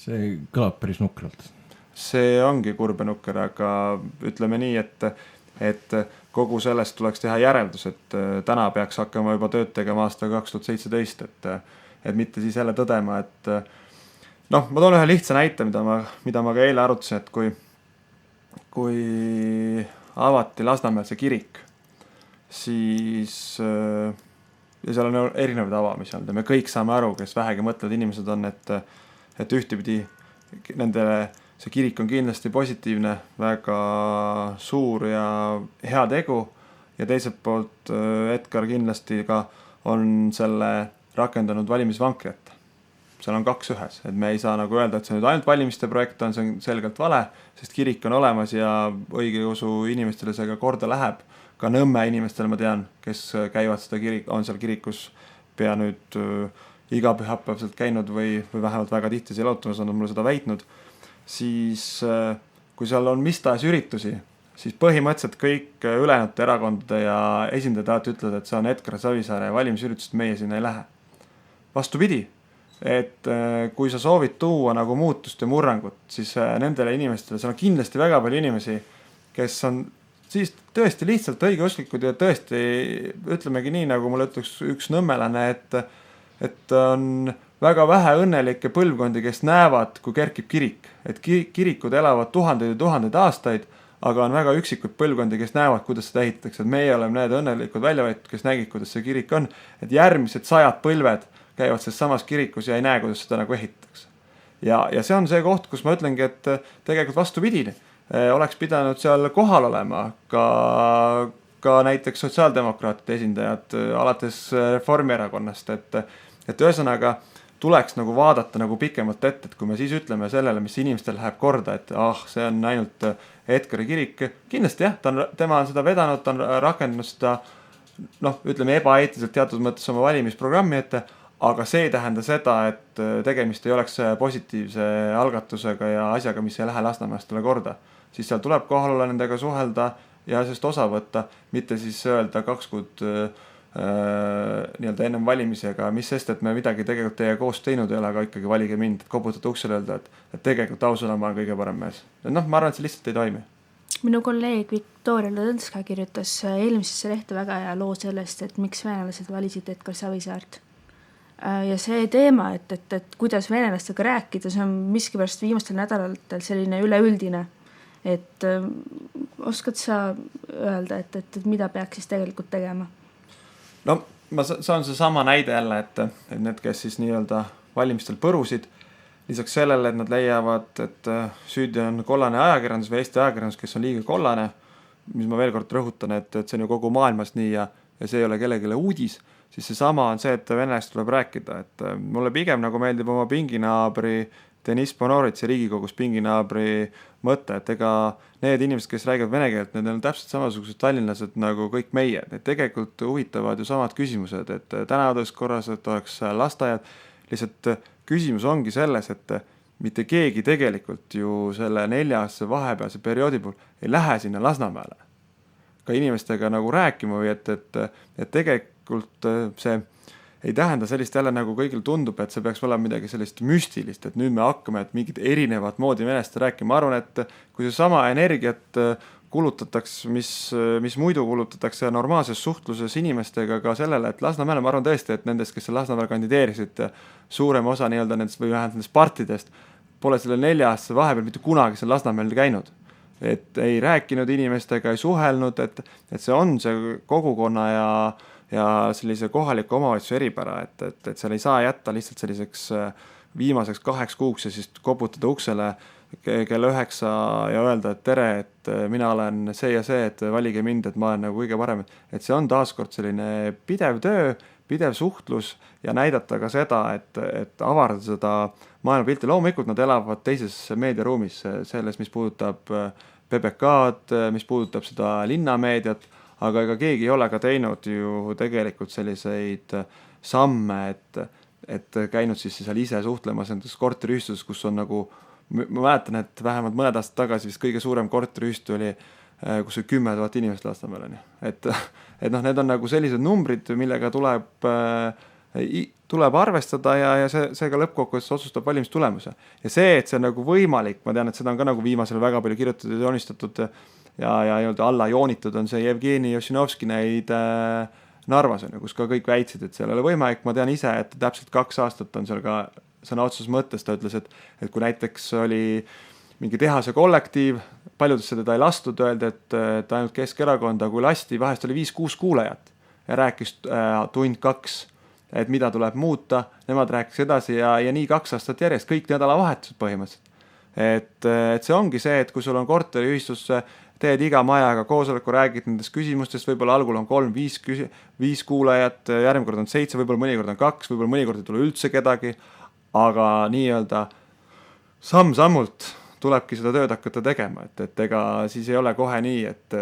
See kõlab päris nukralt. See ongi kurb ja nukker, aga ütleme nii, et kogu sellest tuleks teha järeldus, et täna peaks hakkama juba tööd tegema aasta 2017, et mitte siis jälle tõdema, et ma toon ühe lihtsa näite, mida ma ka eile arutasin, et kui avati Lasnamäel see kirik, siis ja seal on erinevaid avamisi olnud ja me kõik saame aru, kes vähegi mõtlevad inimesed on, et ühtepidi nendele see kirik on kindlasti positiivne, väga suur ja hea tegu ja teiselt poolt Edgar kindlasti ka on selle rakendanud valimisvankri ette. Seal on 2 ühes, et me ei saa nagu öelda, et see nüüd ainult valimiste projekt on, see on selgelt vale, sest kirik on olemas ja õigeusu inimestele see ka korda läheb. Ka Nõmme inimestele ma tean, kes käivad on seal kirikus pea nüüd iga pühapäev sealt käinud või vähemalt väga tihti seal automas on mulle seda väitnud, siis kui seal on mis tahes üritusi, siis põhimõtteliselt kõik ülejäänud erakondade ja esindajad ütlevad, et see on Edgar Savisaare valimisüritusest, meie sinna ei lähe. Vastupidi, et kui sa soovid tuua nagu muutust ja murrangut, siis nendele inimestele, seal on kindlasti väga palju inimesi, kes on siis tõesti lihtsalt õigeusklikud ja tõesti ütlemegi nii, nagu mulle ütleks üks nõmmelane, et on väga vähe õnnelikke põlvkondi, kes näevad, kui kerkib kirik. Et kirikud elavad tuhandeid ja tuhandeid aastaid, aga on väga üksikud põlvkondi, kes näevad, kuidas seda ehitatakse. Et meie oleme need õnnelikud väljavõetud, kes nägid, kuidas see kirik on. Et järgmised 100 põlved käivad selles samas kirikus ja ei näe, kuidas seda nagu ehitatakse. Ja see on see koht, kus ma ütlengi, et tegelikult vastupidine. Oleks pidanud seal kohal olema ka näiteks sotsiaaldemokraatide esindajad alates Reformierakonnast, et ühesõnaga tuleks nagu vaadata nagu pikemalt ette, et kui me siis ütleme sellele, mis inimestel läheb korda, et see on ainult Edgari kirik, kindlasti jah, tema on seda vedanud, ta on rakendanud seda ütleme ebaeetiliselt teatud mõttes oma valimisprogrammi ette, aga see ei tähenda seda, et tegemist ei oleks positiivse algatusega ja asjaga, mis ei lähe Lasnamäestele korda. Siis seal tuleb kohal olla, nendega suhelda ja sellest osa võtta, mitte siis öelda 2 kuud nii-öelda ennem valimisega, mis sest, et me midagi tegelikult teie koos teinud ei ole, aga ikkagi valige mind, et koputada uksele öelda, et tegelikult ausõna ma olen kõige parem mees. Ma arvan, et see lihtsalt ei toimi. Minu kolleeg Viktoria Lõdõnska kirjutas eelmisesse lehte väga hea loo sellest, et miks venelased valisid Edgar Savisaart. Ja see teema, et kuidas venelastega rääkida, see on miskipärast viimastel nädalatel selline üleüldine. Et oskad sa öelda, et mida peaks siis tegelikult tegema? No, see on see sama näide jälle, et need, kes siis nii-öelda valimistel põrusid, lisaks sellele, et nad leiavad, et süüdi on kollane ajakirjandus või Eesti ajakirjandus, kes on liiga kollane, mis ma veel kord rõhutan, et see on ju kogu maailmas nii ja see ei ole kellegile uudis, siis see sama on see, et venelast tuleb rääkida, et mulle pigem nagu meeldib oma pinginaabri Deniss Bonoritsi Riigikogus pinginaabri mõte, et ega need inimesed, kes räägivad vene keelt, need on täpselt samasugused tallinlased nagu kõik meie. Need tegelikult huvitavad ju samad küsimused, et tänavades korras, et oleks lasteaiad. Lihtsalt küsimus ongi selles, et mitte keegi tegelikult ju selle 4 vahepealse perioodi puhul ei lähe sinna Lasnamäele. Ka inimestega nagu rääkima või et tegelikult see ei tähenda sellist jälle nagu kõigil tundub, et see peaks olema midagi sellist müstilist, et nüüd me hakkame mingid erinevad moodi venest rääkima. Ma arvan, et kui see sama energiat kulutataks, mis muidu kulutatakse normaalses suhtluses inimestega ka sellele, et Lasnamäele, ma arvan tõesti, et nendest, kes Lasnamäel kandideerisid, suurem osa nii-öelda nendest või vähemalt nendest partidest pole selle 4 aasta vahepeal mitte kunagi seal Lasnamäel käinud. Et ei rääkinud inimestega, ei suhelnud, et see on see kogukonna ja sellise kohaliku omavalitsuse eripära, et seal ei saa jätta lihtsalt selliseks viimaseks 8 kuuks ja siis koputada uksele kell 9 ja öelda, et tere, et mina olen see ja see, et valige mind, et ma olen nagu kõige parem. Et see on taaskord selline pidev töö, pidev suhtlus ja näidata ka seda, et avardada seda maailmapilti. Loomulikult nad elavad teises meediaruumis, selles, mis puudutab PBK-d, mis puudutab seda linnameediat, aga ega keegi ei ole ka teinud ju tegelikult selliseid samme, et käinud siis seal ise suhtlemas nendes korteriühistus, kus on nagu, ma mäletan, et vähemalt mõned aastad tagasi vist kõige suurem korteriühistu oli, kus oli 10 000 inimest Lasnamäel. Et need on nagu sellised numbrid, millega tuleb arvestada ja see ka lõppkokkuvõttes otsustab valimistulemuse. Ja see, et see on nagu võimalik, ma tean, et seda on ka nagu viimasel väga palju kirjutatud ja joonistatud ja alla joonitud on see Jevgeni Ossinovski näide Narvas, kus ka kõik väitsid, et seal ei ole võimalik. Ma tean ise, et täpselt 2 aastat on seal ka sõna otseses mõttes. Ta ütles, et kui näiteks oli mingi tehase kollektiiv, paljudesse teda ei lastud, öeldi, et ainult Keskerakonda, kui lasti, vahest oli 5-6 kuulajat ja rääkis tund 2, et mida tuleb muuta. Nemad rääkis edasi ja nii 2 aastat järjest, kõik nädalavahetused põhimõtteliselt. Et see ongi see, et kui sul on korteriühistusse, teed iga majaga koosoleku, räägid nendest küsimustest, võib-olla algul on 3-5 kuulajat, järgmine kord on 7, võib-olla mõnikord on 2, võib-olla mõnikord ei tule üldse kedagi, aga nii-öelda samm-sammult tulebki seda tööd hakata tegema, et ega siis ei ole kohe nii, et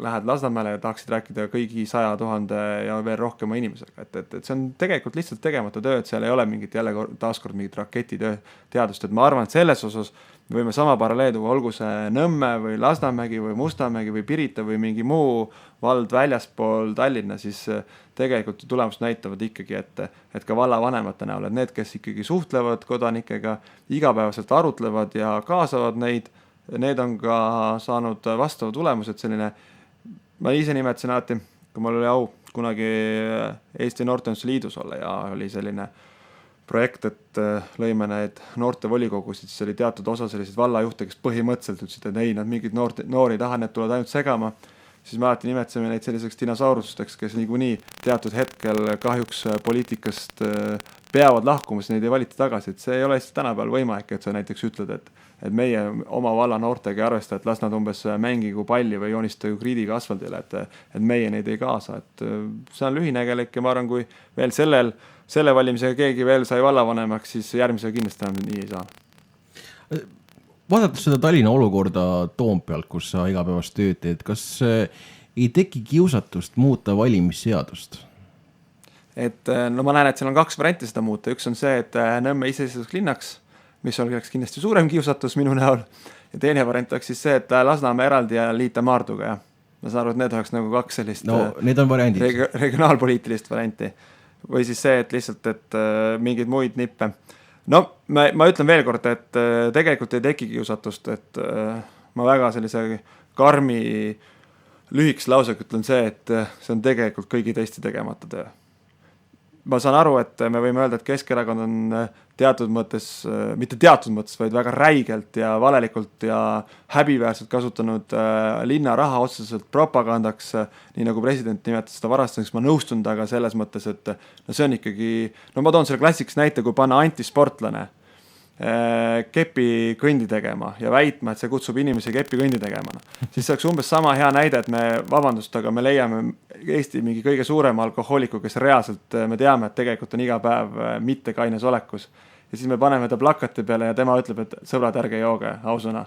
lähed Lasnamäele ja tahaksid rääkida kõigi 100 000 ja veel rohkema inimesega, et see on tegelikult lihtsalt tegemata töö, et seal ei ole mingit jälle taaskord mingit raketitöö teadust, et ma arvan, et selles osas me võime sama paralleeli tuua, olgu see Nõmme või Lasnamägi või Mustamägi või Pirita või mingi muu vald väljaspool Tallinna, siis tegelikult tulemused näitavad ikkagi, et ka vallavanemate näol, et need, kes ikkagi suhtlevad kodanikega, igapäevaselt arutlevad ja kaasavad neid, need on ka saanud vastava tulemused, selline, ma ise nimetasin alati, kui mul oli au kunagi Eesti Noorteühenduste Liidus olla ja oli selline projekt, et lõime need noortevolikogusid, siis oli teatud osa selliseid vallajuhte, kes põhimõtteliselt ütlesid, et ei, nad mingid noori taha, need tulevad ainult segama, siis me alati nimetasime neid selliseks dinosaurusteks, kes niikuinii teatud hetkel kahjuks poliitikast peavad lahkumas, neid ei valita tagasi, et see ei ole lihtsalt tänapäeval võimalik, et sa näiteks ütled, et meie oma valla noortega ei arvesta, et las nad umbes mängigu palli või joonistagu kriidiga asfaldile, et meie neid ei kaasa, et see on lühinägelik ja ma arvan, kui veel selle valimisega keegi veel sai vallavanemaks, siis järgmisega kindlasti enam nii ei saa. Vaadates seda Tallinna olukorda Toompealt, kus sa igapäevast tööd teed, kas ei teki kiusatust muuta valimisseadust? No ma näen, et seal on 2 varianti seda muuta. Üks on see, et Nõmme iseseisvaks linnaks, mis oleks kindlasti suurem kiusatus minu näol. Ja teine variant oleks siis see, et Lasnamäe eraldi ja liita Maarduga. Ja ma saan aru, et need oleks nagu 2 sellist need on variandid. Regionaalpoliitilist varianti. Või siis see, et lihtsalt, et mingeid muid nippe. No ma ütlen veel kord, et tegelikult ei teki kiusatust, et ma väga sellise karmi lühiks lausega ütlen see, et see on tegelikult kõigi teiste tegemata töö. Ma saan aru, et me võime öelda, et Keskerakond on teatud mõttes, mitte teatud mõttes, vaid väga räigelt ja valelikult ja häbiväärselt kasutanud linna raha otseselt propagandaks, nii nagu president nimetas seda varastamiseks, ma nõustun taga selles mõttes, et no see on ikkagi, no ma toon selle klassiks näite, kui panna antisportlane kepi kõndi tegema ja väitma, et see kutsub inimesi kepi kõndi tegema. Siis see oleks umbes sama hea näide, et me, vabandust, aga me leiame Eesti mingi kõige suurema alkohooliku, kes reaalselt me teame, et tegelikult on iga päev mitte kaines olekus. Ja siis me paneme ta plakati peale ja tema ütleb, et sõbrad, ärge jooge, ausõna.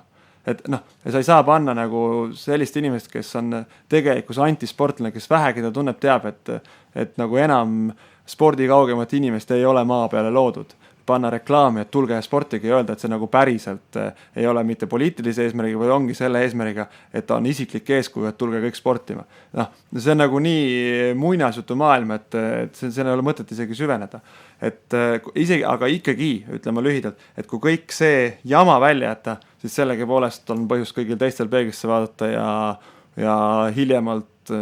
Et noh, sa ei saa panna nagu sellist inimest, kes on tegelikus antisportlane, kes vähegi ta tunneb, teab, et nagu enam spordikaugemat inimest ei ole maa peale loodud. Panna reklaami, et tulge sportiga ja öelda, et see nagu päriselt ei ole mitte poliitilise eesmärgiga, või ongi selle eesmärgiga, et ta on isiklik eeskuju, et tulge kõik sportima. No, see on nagu nii muinasjutu maailm, et see ei ole mõtet isegi süveneda. Aga ikkagi, ütleme lühidalt, et kui kõik see jama välja jätta, siis sellegi poolest on põhjus kõigil teistel peeglisse vaadata ja hiljemalt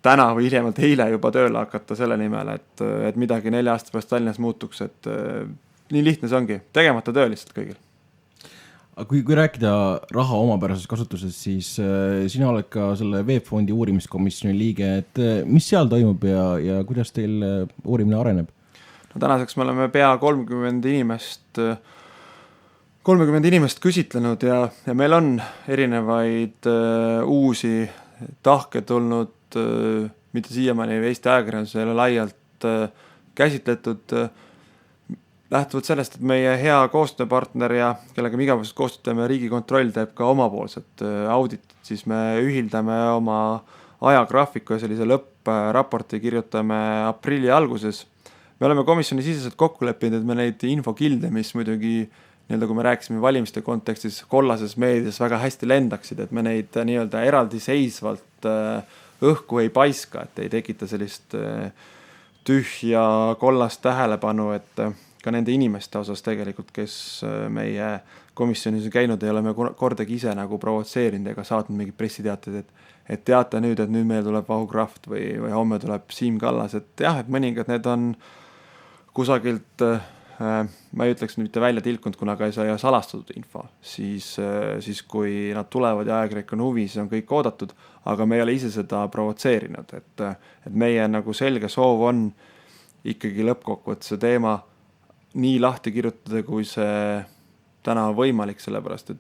täna või hiljemalt eile juba tööle hakata selle nimel, et midagi 4 aasta pärast Tallinnas muutuks, et nii lihtne see ongi. Tegemata töö lihtsalt kõigil. Kui rääkida raha omapärases kasutuses, siis sina oled ka selle VEB-fondi uurimiskomisjoni liige, et mis seal toimub ja kuidas teil uurimine areneb? No tänaseks me oleme pea 30 inimest küsitlenud ja meil on erinevaid uusi tahke tulnud, mida siiamaani Eesti ajakirjandus ei ole laialt käsitletud. Lähtuvalt sellest, et meie hea koostööpartner ja kellega me igapäevaselt koostööd teeme, Riigikontroll teeb ka omapoolset auditit, siis me ühildame oma ajagraafiku ja sellise lõppraporti kirjutame aprilli alguses. Me oleme komisjoni siseselt kokku leppinud, et me neid infokilde, mis muidugi nii-öelda, kui me rääkisime valimiste kontekstis kollases meedias väga hästi lendaksid, et me neid nii-öelda eraldi seisvalt õhku ei paiska, et ei tekita sellist tühja kollast tähelepanu, et ka nende inimeste osas tegelikult, kes meie komisjonis on käinud, ei ole me kordagi ise nagu provotseerinud ega saatnud mingid pressiteated, et teate nüüd, et nüüd meil tuleb Vahu Kraft või homme tuleb Siim Kallas, et jah, et mõningad need on kusagilt, ma ei ütleks mitte välja tilkunud, kuna ka ei saa salastatud info, siis kui nad tulevad ja ajakirjanik on huvi, siis on kõik oodatud, aga me ei ole ise seda provotseerinud, et meie nagu selge soov on ikkagi lõppkokkuvõttes see teema nii lahti kirjutada, kui see täna on võimalik, sellepärast,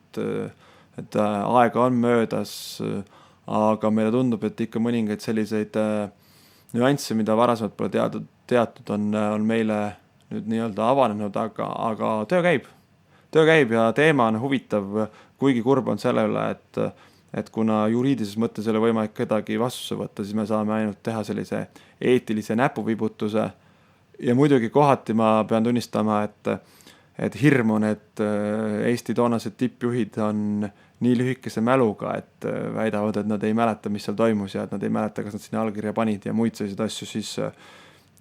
et aega on möödas, aga meile tundub, et ikka mõningaid selliseid nüansse, mida varasemalt pole teatud, on meile nüüd nii-öelda avanenud, aga töö käib ja teema on huvitav, kuigi kurb on selle üle, et kuna juriidilises mõttes ei ole võimalik kedagi vastuse võtta, siis me saame ainult teha sellise eetilise näpuvibutuse ja muidugi kohati ma pean tunnistama, et hirm on, et Eesti toonased tippjuhid on nii lühikese mäluga, et väidavad, et nad ei mäleta, mis seal toimus ja et nad ei mäleta, kas nad sinna allkirja panid ja muid selliseid asju, siis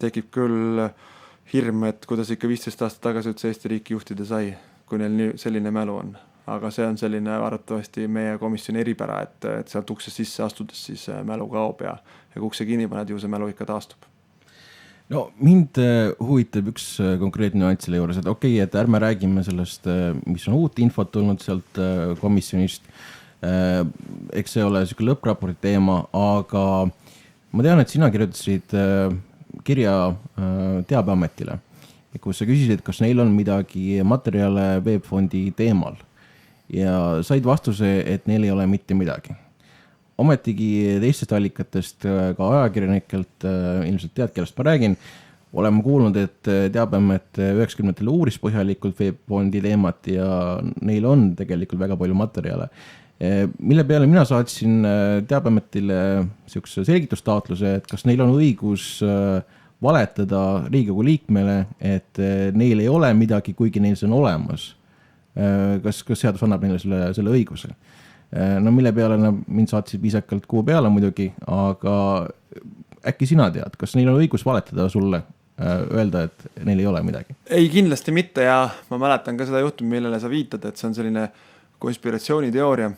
tekib küll hirm, et kuidas ikka 15 aastat tagasi üldse Eesti riiki juhtida sai, kui neil selline mälu on. Aga see on selline arvatavasti meie komisjoni eripära, et sealt uksest sisse astudes siis mälu kaob ja kui ukse kinni paned, ju see mälu ikka taastub. No mind huvitab üks konkreetne nüanss selle juures, et okei, et ärme räägime sellest, mis on uut infot tulnud sealt komisjonist. Eks see ole selline lõppraporti teema, aga ma tean, et sina kirjutasid kirja Teabeametile, kus sa küsisid, kas neil on midagi materjale Veebfondi teemal ja said vastuse, et neil ei ole mitte midagi. Ometigi teistest allikatest, ka ajakirjanikelt, ilmselt tead, kellest ma räägin, oleme kuulnud, et Teabeamet 90-ndatel uuris põhjalikult Veebfondi teemat ja neil on tegelikult väga palju materjale. Mille peale mina saatsin Teabeametile selline selgitustaotluse, et kas neil on õigus valetada Riigikogu liikmele, et neil ei ole midagi, kuigi neil see on olemas. Kas seadus annab neile selle õiguse? No mille peale mind saatsid viisakalt kuu peale muidugi, aga äkki sina tead, kas neil on õigus valetada sulle, öelda, et neil ei ole midagi? Ei, kindlasti mitte ja ma mäletan ka seda juhtumi, millele sa viitad, et see on selline konspiratsiooniteooria.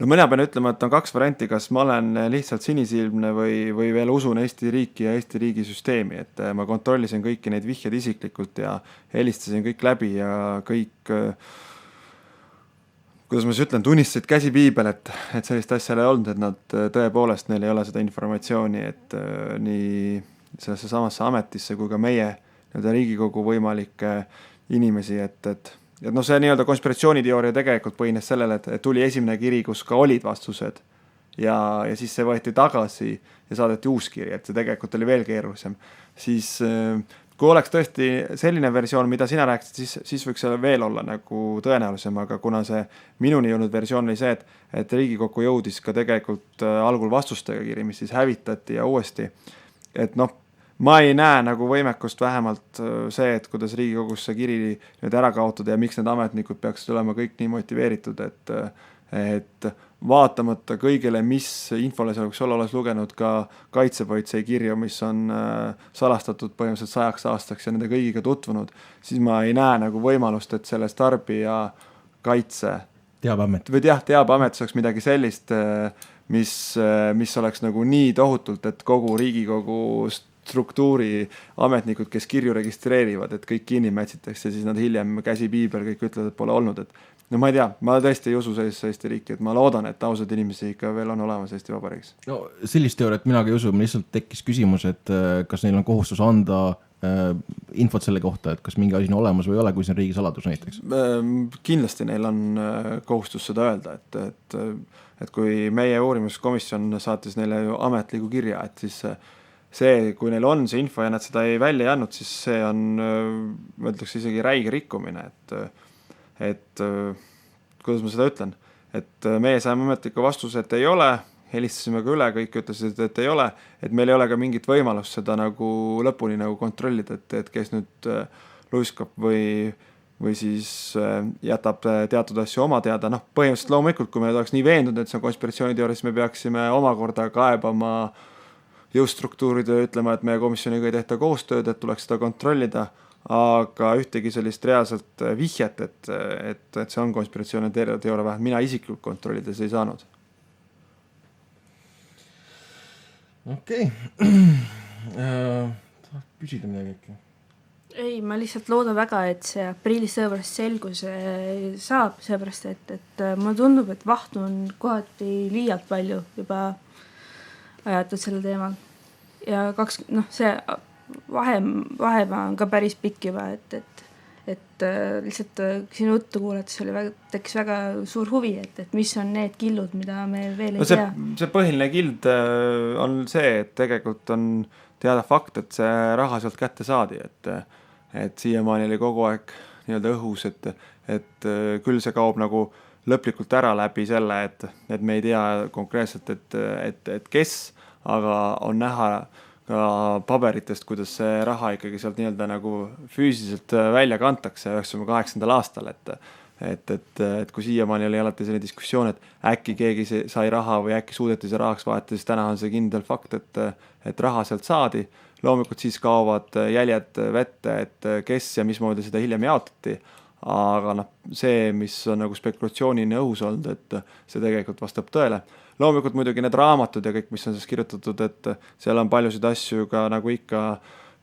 No mina pean ütlema, et on kaks varianti, kas ma olen lihtsalt sinisilmne või veel usun Eesti riiki ja Eesti riigi süsteemi, et ma kontrollisin kõiki neid vihjed isiklikult ja helistasin kõik läbi ja kõik kuidas ma siis ütlen, tunnistasid käsi piibel, et sellist asja ei olnud, et nad tõepoolest neil ei ole seda informatsiooni, et nii sellesse samasse ametisse kui ka meie Riigikogu võimalikke inimesi, et no see nii-öelda konspiratsiooniteooria tegelikult põhines sellele, et tuli esimene kiri, kus ka olid vastused ja siis see võeti tagasi ja saadeti uus kiri, et see tegelikult oli veel keerulisem. Siis kui oleks tõesti selline versioon, mida sina rääkisid, siis võiks see veel olla nagu tõenäolisem, aga kuna see minuni jõudnud versioon oli see, et Riigikokku jõudis ka tegelikult algul vastustega kiri, mis siis hävitati ja uuesti, et noh, ma ei näe nagu võimekust vähemalt see, et kuidas Riigikogus see kiri nüüd ära kaotada ja miks need ametnikud peaksid olema kõik nii motiveeritud, et vaatamata kõigele, mis infole see võiks olla, oleks lugenud ka kaitsepolitsei kirju, mis on salastatud põhimõtteliselt 100 aastaks ja nende kõigiga tutvunud, siis ma ei näe nagu võimalust, et selles tarbija kaitse Teabeamet saaks midagi sellist, mis oleks nagu nii tohutult, et kogu Riigikogu struktuuri ametnikud, kes kirju registreerivad, et kõik kinni mätsitakse ja siis nad hiljem käsi piibel kõik ütlevad, et pole olnud, et no ma ei tea, ma tõesti ei usu sellisesse Eesti riiki, et ma loodan, et ausad inimesi ikka veel on olemas Eesti Vabariigis. No sellist teooriat mina ka ei usu, lihtsalt tekkis küsimus, et kas neil on kohustus anda infot selle kohta, et kas mingi asi on olemas või ei ole, kui see on riigisaladus näiteks? Kindlasti neil on kohustus seda öelda, et kui meie uurimuskomisjon saatis neile ju ametliku kirja, et siis see, kui neil on see info ja nad seda ei välja jäänud, siis see on, ma ütleks isegi räige rikkumine, et kuidas ma seda ütlen, et meie saime ametliku vastuse, et ei ole, helistasime ka üle, kõik ütlesid, et ei ole, et meil ei ole ka mingit võimalust seda nagu lõpuni nagu kontrollida, et kes nüüd luiskab või siis jätab teatud asju oma teada. Noh, põhimõtteliselt loomulikult, kui me oleks nii veendunud, et see on konspiratsiooniteooria, siis me peaksime omakorda kaebama jõustruktuuride ütlema, et meie komisjoniga ei tehta koostööd, et tuleks seda kontrollida, aga ühtegi sellist reaalselt vihjet, et see on konspiratsiooniteooria, vähemalt mina isiklikult kontrollides ei saanud. Okei. Küsida midagi äkki? Ei, ma lihtsalt loodan väga, et see aprillis tõepoolest selguse saab, seepärast, et mulle tundub, et vahtu on kohati liialt palju juba ajatud selle teemal. Ja see vahemaa on ka päris pikk juba, et lihtsalt sinu juttu kuulates tekkis väga suur huvi, et mis on need killud, mida me veel ei tea. See põhiline kild on see, et tegelikult on teada fakt, et see raha sealt kätte saadi, et siiamaani oli kogu aeg nii-öelda õhus, et küll see kaob nagu lõplikult ära läbi selle, et me ei tea konkreetselt, et kes, aga on näha ka paberitest, kuidas see raha ikkagi sealt nii-öelda nagu füüsiliselt välja kantakse 98. aastal, et kui siiamaani oli alati selline diskussioon, et äkki keegi sai raha või äkki suudeti see rahaks vahetada, siis täna on see kindel fakt, et raha sealt saadi. Loomulikult siis kaovad jäljed vette, et kes ja mismoodi seda hiljem jaotati, aga see, mis on nagu spekulatsioonini õhus olnud, et see tegelikult vastab tõele. Loomulikult muidugi need raamatud ja kõik, mis on siis kirjutatud, et seal on paljusid asju ka nagu ikka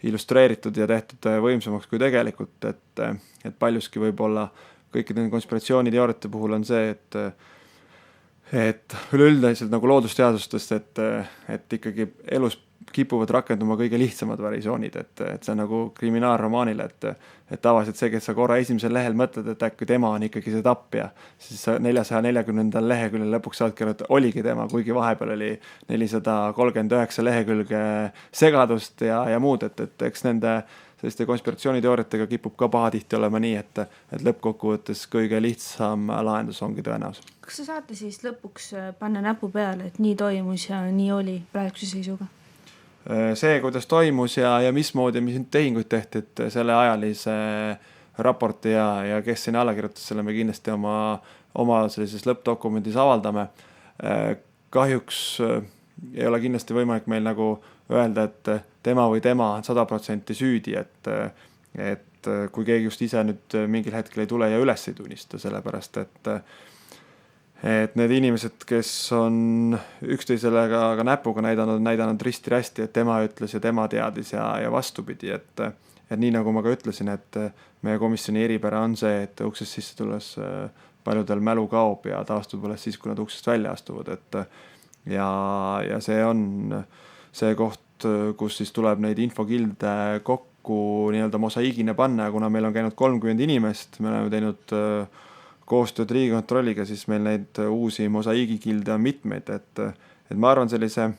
illustreeritud ja tehtud võimsamaks kui tegelikult, et paljuski võib-olla kõikide nende konspiratsiooniteooriate puhul on see, et üleüldiselt nagu loodusteadustest, et ikkagi elus kipuvad rakenduma kõige lihtsamad versioonid, et see on nagu kriminaalromaanile, et tavaliselt see, kes sa korra esimesel lehel mõtled, et äkki tema on ikkagi see tapja, siis 440. leheküljel lõpuks saadki, et oligi tema, kuigi vahepeal oli 439 lehekülge segadust ja muud, et eks nende selliste konspiratsiooniteooriatega kipub ka pahatihti olema nii, et lõppkokkuvõttes kõige lihtsam lahendus ongi tõenäosus. Kas sa saate siis lõpuks panna näpu peale, et nii toimus ja nii oli praeguse seisuga? See, kuidas toimus ja mismoodi, mis tehinguid tehti, et selle ajalise raporti ja kes sinna alla kirjutas, selle me kindlasti oma sellises lõppdokumendis avaldame. Kahjuks ei ole kindlasti võimalik meil nagu öelda, et tema või tema on 100% süüdi, et kui keegi just ise nüüd mingil hetkel ei tule ja üles ei tunnista, sellepärast et need inimesed, kes on üksteisele ka näpuga näidanud risti-rästi, et tema ütles ja tema teadis ja vastupidi, et nii nagu ma ka ütlesin, et meie komisjoni eripära on see, et uksest sisse tulles paljudel mälu kaob ja taastub alles siis, kui nad uksest välja astuvad, ja see on see koht, kus siis tuleb neid infokilde kokku nii-öelda mosaiigina panna, kuna meil on käinud 30 inimest, me oleme teinud koostööd Riigikontrolliga, siis meil neid uusi mosaiigikilde on mitmeid, et ma arvan, sellise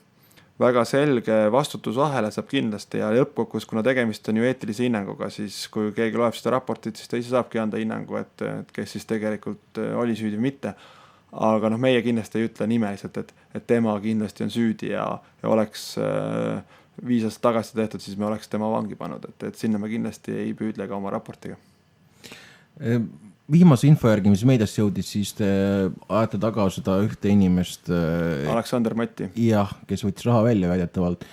väga selge vastutusahela saab kindlasti ja lõppkokkuvõttes, kuna tegemist on ju eetilise hinnanguga, siis kui keegi loeb seda raportit, siis ta ise saabki anda hinnangu, et kes siis tegelikult oli süüdi või mitte. Aga meie kindlasti ei ütle nimeliselt, et tema kindlasti on süüdi ja oleks 5 aastat tagasi tehtud, siis me oleks tema vangi pannud, et sinna me kindlasti ei püüdle ka oma raportiga. Viimase info järgi, mis meedias jõudis, siis te ajate taga seda ühte inimest. Aleksander Matti. Jah, kes võttis raha välja väidetavalt.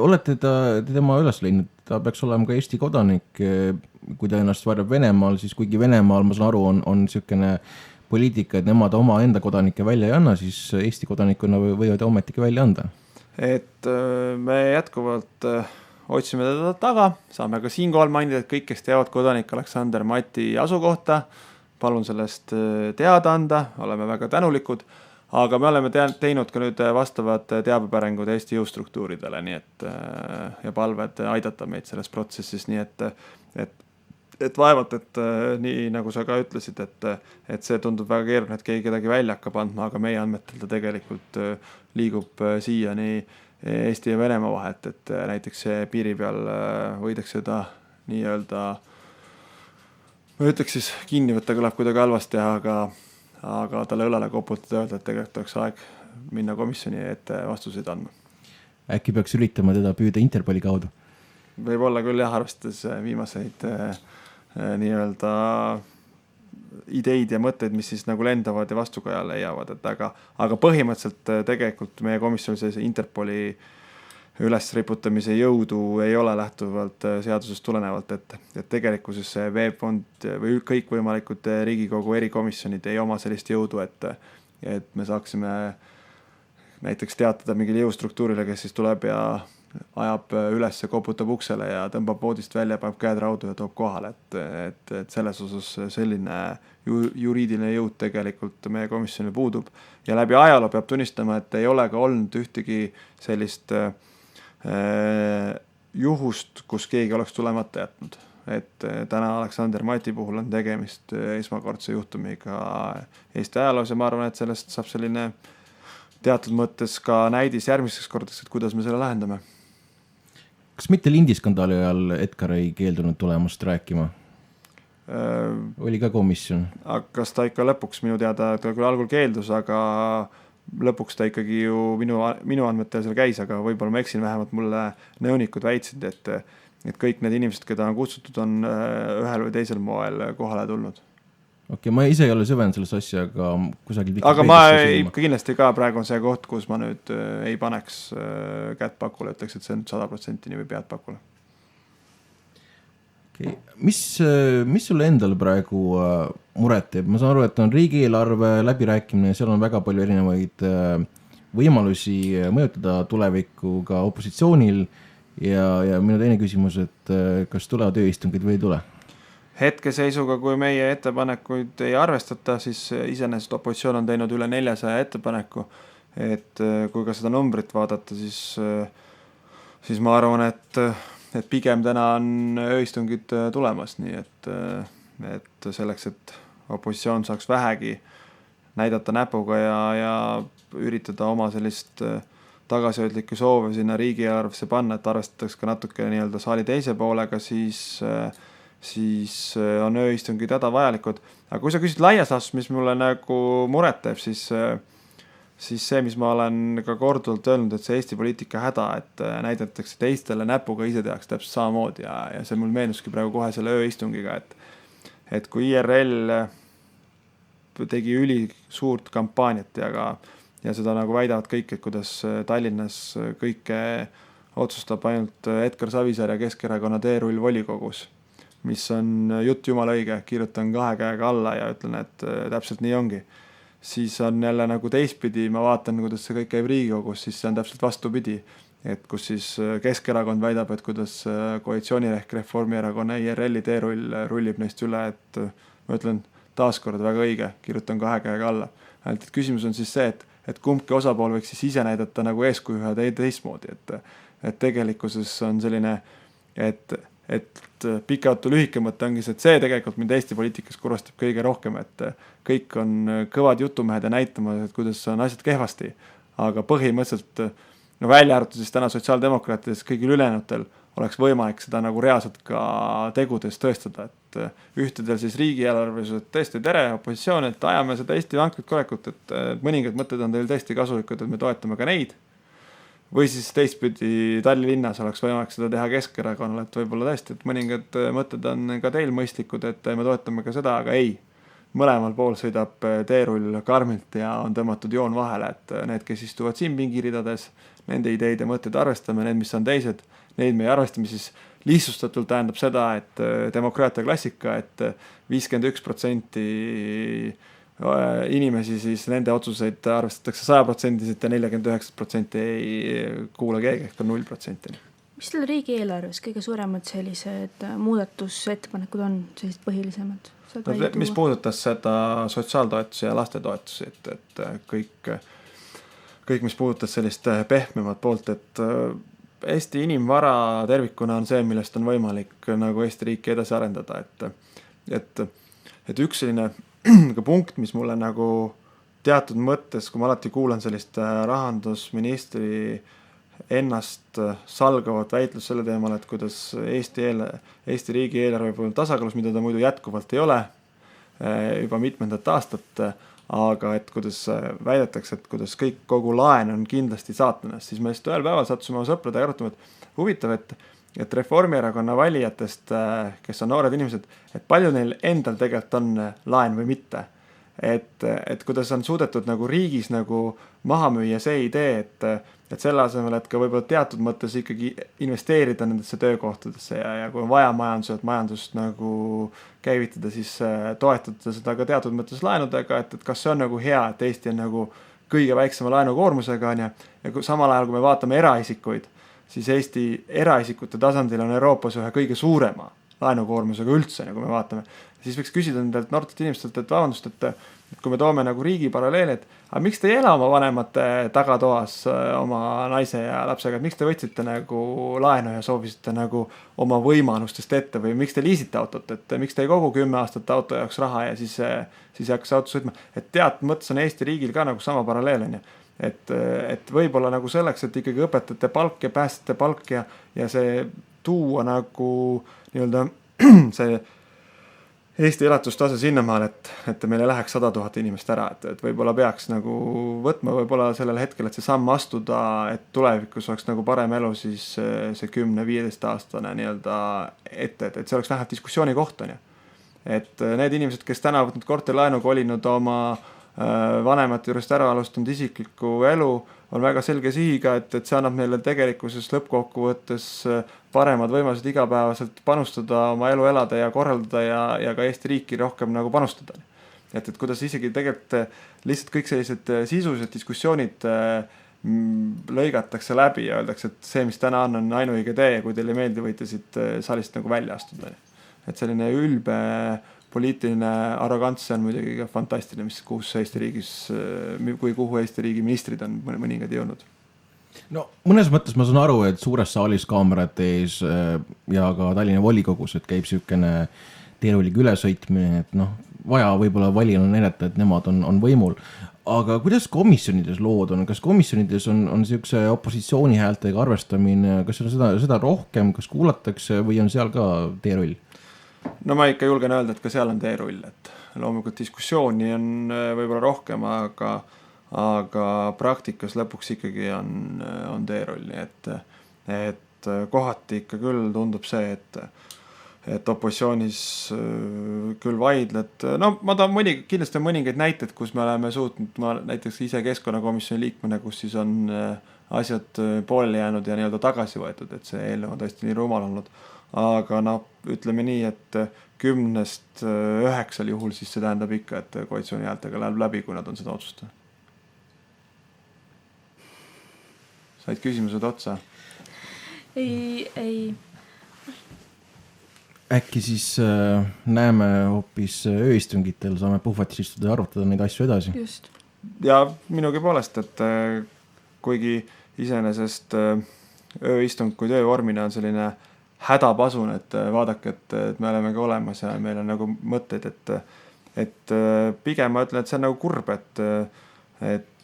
Olete tema üles leidnud, ta peaks olema ka Eesti kodanik, kui ta ennast varjab Venemaal, siis kuigi Venemaal, ma saan aru, on selline poliitika, et nemad oma enda kodanikke välja ei anna, siis Eesti kodanikuna võivad ometigi välja anda. Et me jätkuvalt otsime teda taga, saame ka siinkohal mainida, et kõik, kes teavad kodanik Aleksander Mati asukohta, palun sellest teada anda, oleme väga tänulikud, aga me oleme teinud ka nüüd vastavad teabepäringud Eesti jõustruktuuridele, nii ja palved aidata meid selles protsessis, nii et vaevalt, et nii nagu sa ka ütlesid, et see tundub väga keeruline, et keegi kedagi välja hakkab andma, aga meie andmetel ta tegelikult liigub siiani Eesti ja Venemaa vahet, et näiteks piiri peal võidakse ta nii-öelda, ma ütleks siis kinni võtta kõlab kuidagi halvasti, aga talle õlale koputada öelda, et tegelikult oleks aeg minna komisjoni ette vastuseid andma. Äkki peaks üritama teda püüda Interpoli kaudu? Võib olla küll jah, arvestades viimaseid nii-öelda ideid ja mõtteid, mis siis nagu lendavad ja vastukaja leiavad, aga põhimõtteliselt tegelikult meie komisjonis see Interpoli ülesriputamise jõudu ei ole lähtuvalt seadusest tulenevalt, et tegelikkuses see veebfond või kõikvõimalikud Riigikogu erikomisjonid ei oma sellist jõudu, et me saaksime näiteks teatada mingile jõustruktuurile, kes siis tuleb ja ajab üles, koputab uksele ja tõmbab voodist välja, paneb käed raudu ja toob kohale, et selles osas selline juriidiline jõud tegelikult meie komisjonil puudub ja läbi ajaloo peab tunnistama, et ei ole ka olnud ühtegi sellist juhust, kus keegi oleks tulemata jätnud. Et täna Aleksander Mati puhul on tegemist esmakordse juhtumiga Eesti ajaloos ja ma arvan, et sellest saab selline teatud mõttes ka näidis järgmiseks kordaks, et kuidas me selle lahendame. Kas mitte lindiskandaali ajal Edgar ei keeldunud tulemast rääkima? Oli ka komisjon. Kas ta ikka lõpuks minu teada, ta küll algul keeldus, aga lõpuks ta ikkagi ju minu andmetel seal käis, aga võib-olla ma eksin, vähemalt mulle nõunikud väitsid, et kõik need inimesed, keda on kutsutud, on ühel või teisel moel kohale tulnud. Okei, ma ise ei ole süvenenud selles asja, aga kusagil... Aga ma kindlasti ka praegu on see koht, kus ma nüüd ei paneks kätt pakule, ütleks, et see on 100% nii või pead pakule. Okay. Mis sulle endale praegu muret teeb? Ma saan aru, et on riigieelarve läbirääkimine ja seal on väga palju erinevaid võimalusi mõjutada tulevikku ka opositsioonil ja minu teine küsimus, et kas tulevad ööistungid või ei tule? Hetkeseisuga, kui meie ettepanekuid ei arvestata, siis iseenesest opositsioon on teinud üle 400 ettepaneku, et kui ka seda numbrit vaadata, siis ma arvan, et pigem täna on ööistungid tulemas, nii et selleks, et opositsioon saaks vähegi näidata näpuga ja üritada oma sellist tagasihoidlikku soove sinna riigieelarvesse panna, et arvestataks ka natuke nii-öelda saali teise poolega, siis on ööistungid hädavajalikud. Aga kui sa küsid laias laastus, mis mulle nagu muret teeb, siis see, mis ma olen ka korduvalt öelnud, et see Eesti poliitika häda, et näidatakse teistele näpuga, ise tehakse täpselt samamoodi ja see mul meenuski praegu kohe selle ööistungiga, et kui IRL tegi üli suurt kampaaniat ja seda nagu väidavad kõik, et kuidas Tallinnas kõike otsustab ainult Edgar Savisaar ja Keskerakonna teerull volikogus, mis on jutt jumala õige, kirjutan 2 käega alla ja ütlen, et täpselt nii ongi. Siis on jälle nagu teistpidi, ma vaatan, kuidas see kõik käib Riigikogus, siis see on täpselt vastupidi, et kus siis Keskerakond väidab, et kuidas koalitsiooni ehk Reformierakonna IRL-i teerull rullib neist üle, et ma ütlen taaskord väga õige, kirjutan 2 käega alla. Ainult, et küsimus on siis see, et kumbki osapool võiks siis ise näidata nagu eeskuju ja teistmoodi, et tegelikkuses on selline, et pikalt lühike mõte ongi see, et see tegelikult mind Eesti poliitikas kurvastab kõige rohkem, et kõik on kõvad jutumehed ja näitama, et kuidas on asjad kehvasti, aga põhimõtteliselt välja arvatud siis täna sotsiaaldemokraatides kõigil ülejäänutel oleks võimalik seda nagu reaalselt ka tegudes tõestada, et ühtedel siis riigieelarves, et tõesti tere opositsioon, et ajame seda Eesti vankrit korrekut, et mõningad mõtted on teil tõesti kasulikud, et me toetame ka neid. Või siis teistpidi Tallinnas oleks võimalik seda teha Keskerakonnale, et võib-olla tõesti, et mõningad mõtted on ka teil mõistlikud, et me toetame ka seda, aga ei. Mõlemal pool sõidab teerull karmilt ja on tõmmatud joon vahele, et need, kes istuvad siin pingiridades, nende ideid ja mõtted arvestame, need, mis on teised, neid me arvestame, siis lihtsustatult tähendab seda, et demokraatia klassika, et 51% inimesi siis nende otsuseid arvestatakse 100% ja 49% ei kuule keegi, ehk on 0%. Mis teil riigieelarves kõige suuremad sellised muudatusettepanekud on, sellised põhilisemad? Mis puudutas seda sotsiaaltoetusi ja lastetoetusi, et kõik, mis puudutas sellist pehmemat poolt, et Eesti inimvara tervikuna on see, millest on võimalik nagu Eesti riiki edasi arendada, et üks selline punkt, mis mulle nagu teatud mõttes, kui ma alati kuulan sellist rahandusministri ennast salgavat väitlust selle teemal, et kuidas Eesti riigi eelarve puhul tasakaalus, mida ta muidu jätkuvalt ei ole juba mitmendat aastat, aga et kuidas väidetakse, et kuidas kogu laen on kindlasti saatanas, siis me just ühel päeval sattusime oma sõpradega arutama, et huvitav, et Reformierakonna valijatest, kes on noored inimesed, et palju neil endal tegelikult on laen või mitte. Et kuidas on suudetud nagu riigis nagu maha müüa see idee, et selle asemel, et ka võib-olla teatud mõttes ikkagi investeerida nendesse töökohtadesse ja kui on vaja majandust nagu käivitada, siis toetada seda ka teatud mõttes laenudega, et kas see on nagu hea, et Eesti on nagu kõige väiksema laenukoormusega on ja samal ajal, kui me vaatame eraisikuid, siis Eesti eraisikute tasandil on Euroopas ühe kõige suurema laenukoormusega üldse, nagu me vaatame. Siis võiks küsida nendelt noortelt inimestelt, et vabandust, et kui me toome nagu riigi paralleeli, et aga miks te ei ela oma vanemate tagatoas oma naise ja lapsega, et miks te võtsite nagu laenu ja soovisite nagu oma võimalustest ette või miks te liisite autot, et miks te ei kogu 10 aastat auto jaoks raha ja siis hakkas auto sõitma, et teatud mõttes on Eesti riigil ka nagu sama paralleel on. Et võib-olla nagu selleks, et ikkagi õpetajate palk ja päästjate palk ja see tuua nagu nii-öelda see Eesti elatustase sinnamaal, et meil ei läheks 100 000 inimest ära, et võib-olla peaks nagu võtma võib-olla sellel hetkel, et see samm astuda, et tulevikus oleks nagu parem elu, siis see 10-15 aastane nii-öelda ette, et see oleks vähemalt diskussiooni koht, on ju. Et need inimesed, kes täna võtnud korterlaenu, kolinud oma vanemate juurest ära alustanud isiklikku elu, on väga selge sihiga, et see annab neile tegelikkuses lõppkokkuvõttes paremad võimalused igapäevaselt panustada, oma elu elada ja korraldada ja ka Eesti riiki rohkem nagu panustada. Et kuidas isegi tegelikult lihtsalt kõik sellised sisulised diskussioonid lõigatakse läbi ja öeldakse, et see, mis täna on ainuõige tee ja kui teile ei meeldi, võite siit salist nagu välja astuda. Et selline ülbe poliitiline arrogants on muidugi fantastiline, kuhu Eesti riigi ministrid on mõningad jõudnud. No mõnes mõttes ma saan aru, et suures saalis kaamerate ees ja ka Tallinna volikogus, et käib siukene teerulliga ülesõitmine, et vaja võib-olla valijana näidata, et nemad on võimul. Aga kuidas komisjonides lood on? Kas komisjonides on siukse opositsiooni häältega arvestamine, kas on seda rohkem, kas kuulatakse või on seal ka teerull? No ma ikka julgen öelda, et ka seal on teerull, et loomulikult diskussiooni on võib-olla rohkem, aga praktikas lõpuks ikkagi on teerull, et kohati ikka küll tundub see, et opositsioonis küll vaidled, ma tahan kindlasti on mõningaid näited, kus me oleme suutnud, ma näiteks ise keskkonnakomisjoni liikmena, kus siis on asjad pooleli jäänud ja nii-öelda tagasi võetud, et see eelnõu on tõesti nii rumal olnud. Aga ütleme nii, et 10-9 juhul siis see tähendab ikka, et koalitsiooni häältega läheb läbi, kui nad on seda otsustanud. Said küsimused otsa? Ei. Äkki siis näeme hoopis ööistungitel, saame puhvatis istuda ja arutada neid asju edasi. Just. Ja minugi poolest, et kuigi iseenesest ööistung kui töövormina on selline hädapasun, et vaadake, et me oleme ka olemas ja meil on nagu mõtteid, et pigem ma ütlen, et see on nagu kurb, et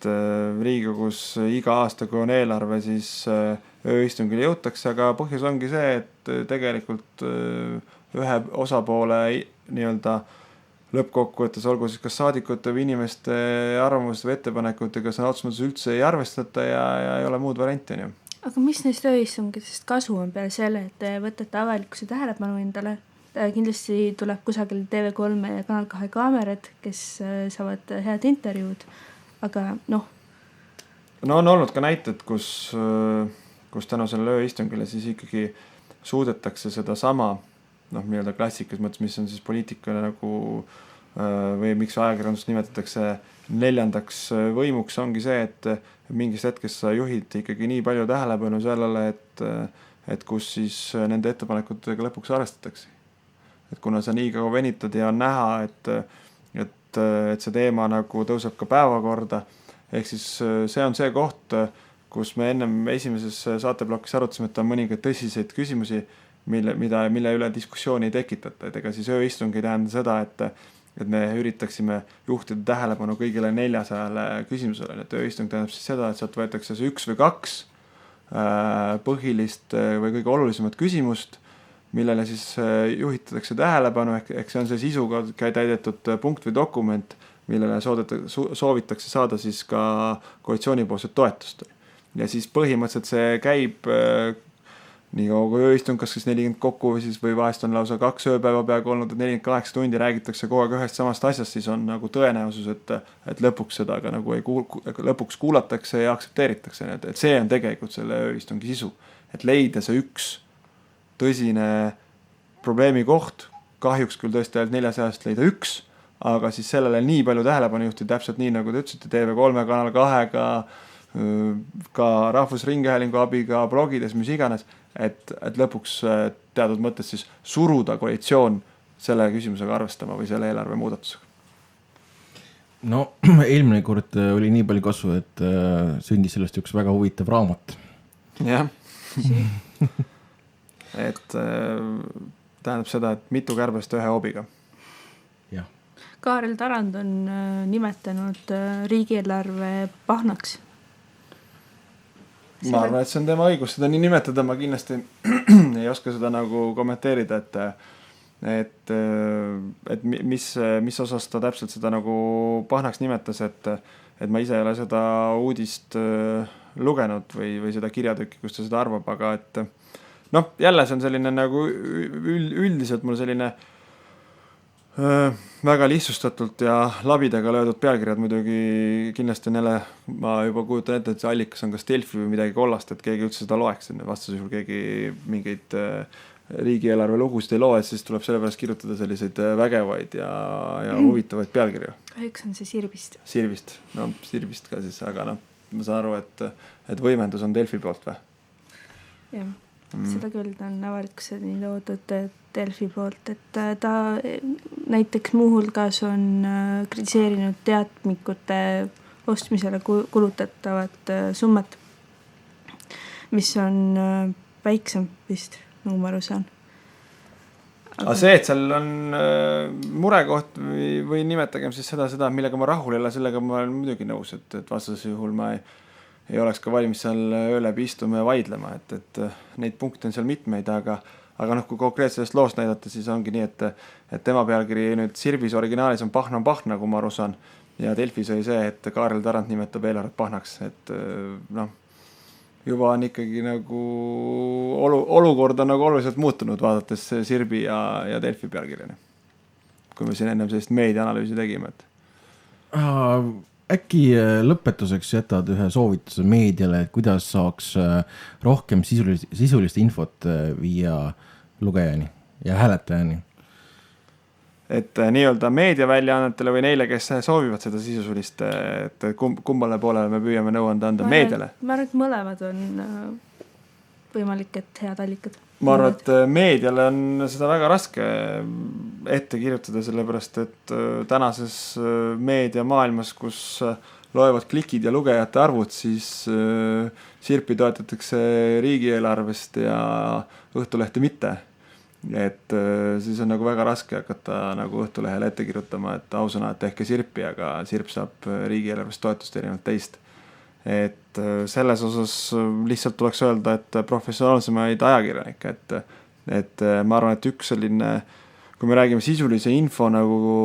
Riigikogus iga aasta, kui on eelarve, siis ööistungile jõutakse, aga põhjus ongi see, et tegelikult ühe osapoole nii-öelda lõppkokkuvõttes, olgu siis kas saadikute või inimeste arvamused või ettepanekutega sõna otseses mõttes üldse ei arvestata ja ei ole muud varianti, on ju. Aga mis neist ööistungitest kasu on peale selle, et te võtate avalikkuse tähelepanu endale? Kindlasti tuleb kusagil TV3 ja Kanal 2 kaamerad, kes saavad head intervjuud, aga No on olnud ka näited, kus tänu sellele ööistungile siis ikkagi suudetakse seda sama, nii-öelda klassikas mõttes, mis on siis poliitikale nagu või miks ajakirjandust nimetatakse 4. võimuks, ongi see, et mingist hetkest sa juhid ikkagi nii palju tähelepanu sellele, et kus siis nende ettepanekutega lõpuks arvestatakse. Et kuna sa nii kaua venitad ja on näha, et see teema nagu tõuseb ka päevakorda, ehk siis see on see koht, kus me ennem esimeses saateblokis arutasime, et on mõningaid tõsiseid küsimusi, mille üle diskussiooni ei tekitata. Et ega siis ööistung ei tähenda seda, et me üritaksime juhtida tähelepanu kõigile 400 küsimusele. Et ööistung tähendab siis seda, et sealt võetakse see 1 või 2 põhilist või kõige olulisemat küsimust, millele siis juhitatakse tähelepanu, ehk see on see sisuga täidetud punkt või dokument, millele soovitakse saada siis ka koalitsioonipoolset toetust. Ja siis põhimõtteliselt see käib nii kaua kui ööistung, kas siis 40 kokku või vahest on lausa 2 ööpäeva peaaegu olnud, et 48 tundi räägitakse kogu aeg ühest samast asjast, siis on nagu tõenäosus, et lõpuks seda ka nagu lõpuks kuulatakse ja aktsepteeritakse. Et see on tegelikult selle ööistungi sisu, et leida see üks tõsine probleemi koht, kahjuks küll tõesti ainult 400 leida üks, aga siis sellele nii palju tähelepanu juhtida, täpselt nii nagu te ütlesite, TV3, Kanal 2-ga, ka Rahvusringhäälingu abiga, blogides, mis iganes, et lõpuks teatud mõttes siis suruda koalitsioon selle küsimusega arvestama või selle eelarve muudatusega. No eelmine kord oli nii palju kasu, et sündis sellest üks väga huvitav raamat. Jah. Et tähendab seda, et mitu kärbest ühe hobiga. Jah. Kaarel Tarand on nimetanud riigieelarve pahnaks. Ma arvan, et see on tema õigus seda nii nimetada, ma kindlasti ei oska seda nagu kommenteerida, et mis osas ta täpselt seda nagu pahnaks nimetas, et ma ise ei ole seda uudist lugenud või seda kirjatükki, kus ta seda arvab, aga et noh, jälle see on selline nagu üldiselt mul selline väga lihtsustatult ja labidaga löödud pealkirjad muidugi kindlasti on jälle, ma juba kujutan ette, et see allikas on kas Delfi või midagi kollast, et keegi üldse seda loeks, vastas juhul keegi mingeid riigieelarve lugusid ei loe, siis tuleb sellepärast kirjutada selliseid vägevaid ja huvitavaid pealkirju. Üks on see Sirbist. Sirbist ka siis, aga noh, ma saan aru, et võimendus on Delfi poolt või? Jah, seda küll on avalikkuseni toodud Delfi poolt, et ta näiteks muuhulgas on kritiseerinud teatmikute ostmisele kulutatavat summat, mis on väiksem vist, nagu ma aru saan. Aga see, et seal on murekoht või nimetagem siis seda, millega ma rahul ei ole, sellega ma olen muidugi nõus, et vastas juhul ma ei oleks ka valmis seal öö läbi istuma ja vaidlema, et neid punkte on seal mitmeid, aga noh, kui konkreetsest loost näidata, siis ongi nii, et tema pealkiri nüüd Sirbis originaalis on Pahna, kui ma aru saan, ja Delfis oli see, et Kaarel Tarand nimetab eelarvet pahnaks, et noh, juba on ikkagi nagu olukord on nagu oluliselt muutunud, vaadates Sirbi ja Delfi pealkirjani. Kui me siin ennem sellist meediaanalüüsi tegime, Äkki lõpetuseks jätad ühe soovituse meediale, et kuidas saaks rohkem sisulist infot viia lugejani ja hääletajani? Et nii-öelda meediaväljaannetele või neile, kes soovivad seda sisulist, et kummale poolele me püüame nõuanda anda meediale? Ma arvan, et mõlemad on võimalik, et head allikad. Ma arvan, et meediale on seda väga raske ette kirjutada, sellepärast, et tänases meediamaailmas, kus loevad klikid ja lugejate arvud, siis Sirpi toetatakse riigieelarvest ja Õhtulehte mitte. Et siis on nagu väga raske hakata nagu Õhtulehele ette kirjutama, et ausõna, et tehke Sirpi, aga Sirp saab riigieelarvest toetust erinevalt teist. Et selles osas lihtsalt tuleks öelda, et professionaalsemaid ajakirjanikke, et ma arvan, et üks selline, kui me räägime sisulise info nagu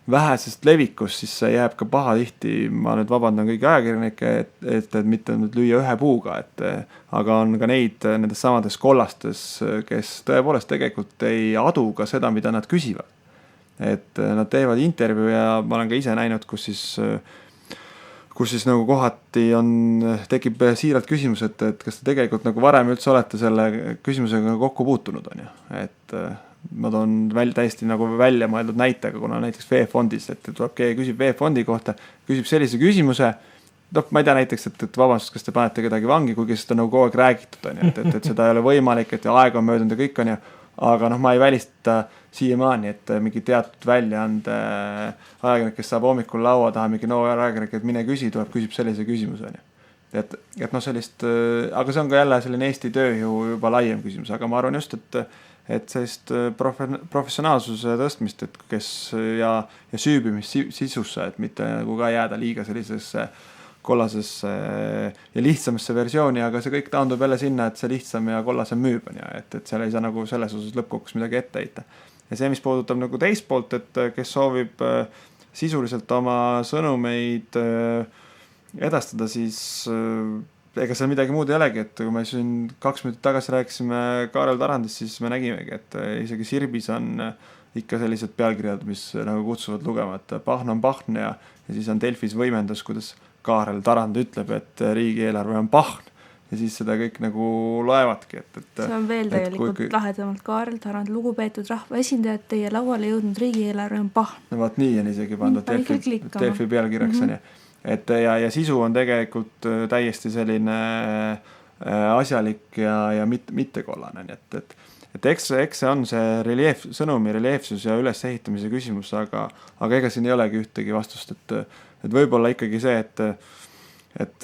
vähesest levikust, siis see jääb ka paha tihti, ma nüüd vabandan kõigi ajakirjanikke, et mitte nüüd lüüa ühe puuga, aga on ka neid nendes samades kollastes, kes tõepoolest tegelikult ei adu ka seda, mida nad küsivad. Et nad teevad intervjuu ja ma olen ka ise näinud, kus siis nagu kohati tekib siiralt küsimus, et kas te tegelikult nagu varem üldse olete selle küsimusega kokku puutunud, on ju. Et ma toon täiesti nagu välja mõeldud näitega, kuna näiteks VEB-fondis, et tuleb keegi küsib VEB-fondi kohta, küsib sellise küsimuse, ma ei tea näiteks, et vabandust, kas te panete kedagi vangi, kuigi seda nagu kogu aeg räägitud, on ju, et seda ei ole võimalik, et aeg on möödunud ja kõik on ju, aga noh, ma ei välista siiamaani, et mingi teatud väljaande ajakirjanik, kes saab hommikul laua taha mingi noor ajakirjanik, et mine küsib sellise küsimuse. Et noh sellist, aga see on ka jälle selline Eesti tööjõu juba laiem küsimus, aga ma arvan just, et sellist professionaalsuse tõstmist, et kes ja süübimist sisusse, et mitte nagu ka jääda liiga sellisesse kollasesse ja lihtsamasse versiooni, aga see kõik taandub jälle sinna, et see lihtsam ja kollasem müüb on ja et seal ei saa nagu selles osas lõppkokkuvõttes midagi ette heita. Ja see, mis puudutab nagu teist poolt, et kes soovib sisuliselt oma sõnumeid edastada, siis ega seal midagi muud ei olegi, et kui me siin 2 minutit tagasi rääkisime Kaarel Tarandist, siis me nägimegi, et isegi Sirbis on ikka sellised pealkirjad, mis nagu kutsuvad lugema, et Pahn on Pahn ja siis on Delfis võimendus, kuidas Kaarel Tarand ütleb, et riigieelarve on Pahn ja siis seda kõik nagu loevadki. See on veel tegelikult lahedamalt. Kaarel Tarand, lugupeetud rahvaesindajad, teie lauale jõudnud riigieelarve on Pahn. No vaat nii on isegi pandud Delfi pealkirjaks on ja sisu on tegelikult täiesti selline asjalik ja mittekollane. Et eks see on see sõnumi reljeefsus ja ülesehitamise küsimus, aga ega siin ei olegi ühtegi vastust, et võib-olla ikkagi see, et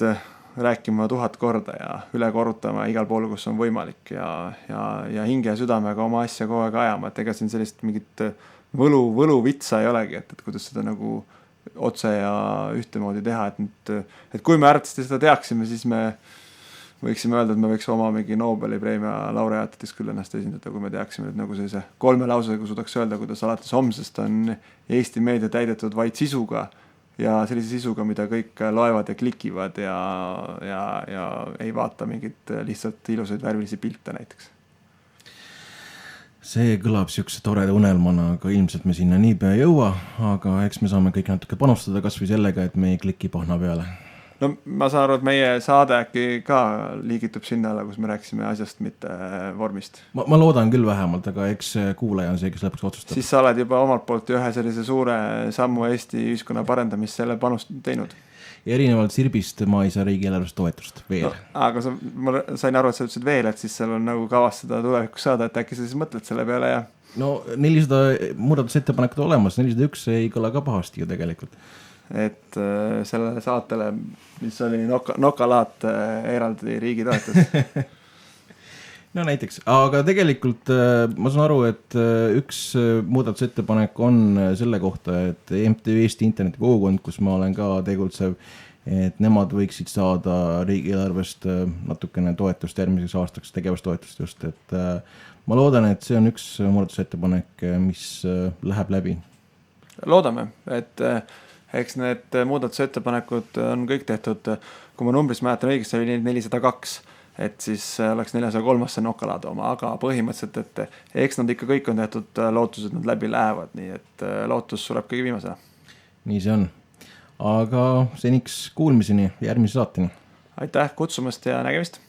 rääkima 1000 korda ja üle korrutama igal pool, kus on võimalik ja hinge ja südamega oma asja kogu aeg ajama, et ega siin sellist mingit võluvitsa ei olegi, et kuidas seda nagu otse ja ühtemoodi teha, et kui me arvatavasti seda teaksime, siis me võiksime öelda, et me võiks oma mingi Nobeli preemia laureaatideks küll ennast esindada, kui me teaksime, et nagu sellise 3 lausega suudaks öelda, kuidas alates homsest on Eesti meedia täidetud vaid sisuga ja sellise sisuga, mida kõik loevad ja klikivad ja ei vaata mingit lihtsalt ilusaid värvilisi pilte näiteks. See kõlab siukse toreda unelmana, aga ilmselt me sinna niipea ei jõua, aga eks me saame kõik natuke panustada kas või sellega, et me ei kliki pahna peale. No ma saan aru, et meie saade äkki ka liigitub sinna alla, kus me rääkisime asjast, mitte vormist. Ma loodan küll vähemalt, aga eks kuulaja on see, kes lõpuks otsustab. Siis sa oled juba omalt poolt ühe sellise suure sammu Eesti ühiskonna parendamist selle panust teinud. Ja erinevalt Sirbist ma ei saa riigieelarvest toetust veel. No, aga ma sain aru, et sa ütlesid veel, et siis seal on nagu kavas seda tulevikus saada, et äkki sa siis mõtled selle peale ja... No 400 muudatusettepanekut olemas, 401 ei kõla ka pahasti ju tegelikult. Et sellele saatele, mis oli Nokalaat, eraldi riigi toetus. No näiteks, aga tegelikult ma saan aru, et üks muudatusettepanek on selle kohta, et MTÜ Eesti internetikogukond, kus ma olen ka tegutsev, et nemad võiksid saada riigieelarvest natukene toetust järgmiseks aastaks, tegevustoetust just, et ma loodan, et see on üks muudatusettepanek, mis läheb läbi. Loodame, et eks need muudatusettepanekud on kõik tehtud, kui ma numbris mäletan õigesti, oli 402, et siis oleks 403 see Nokalaade oma, aga põhimõtteliselt, et eks nad ikka kõik on tehtud lootus, et nad läbi lähevad, nii et lootus sureb kõige viimasena. Nii see on, aga seniks kuulmiseni järgmise saateni. Aitäh kutsumast ja nägemist!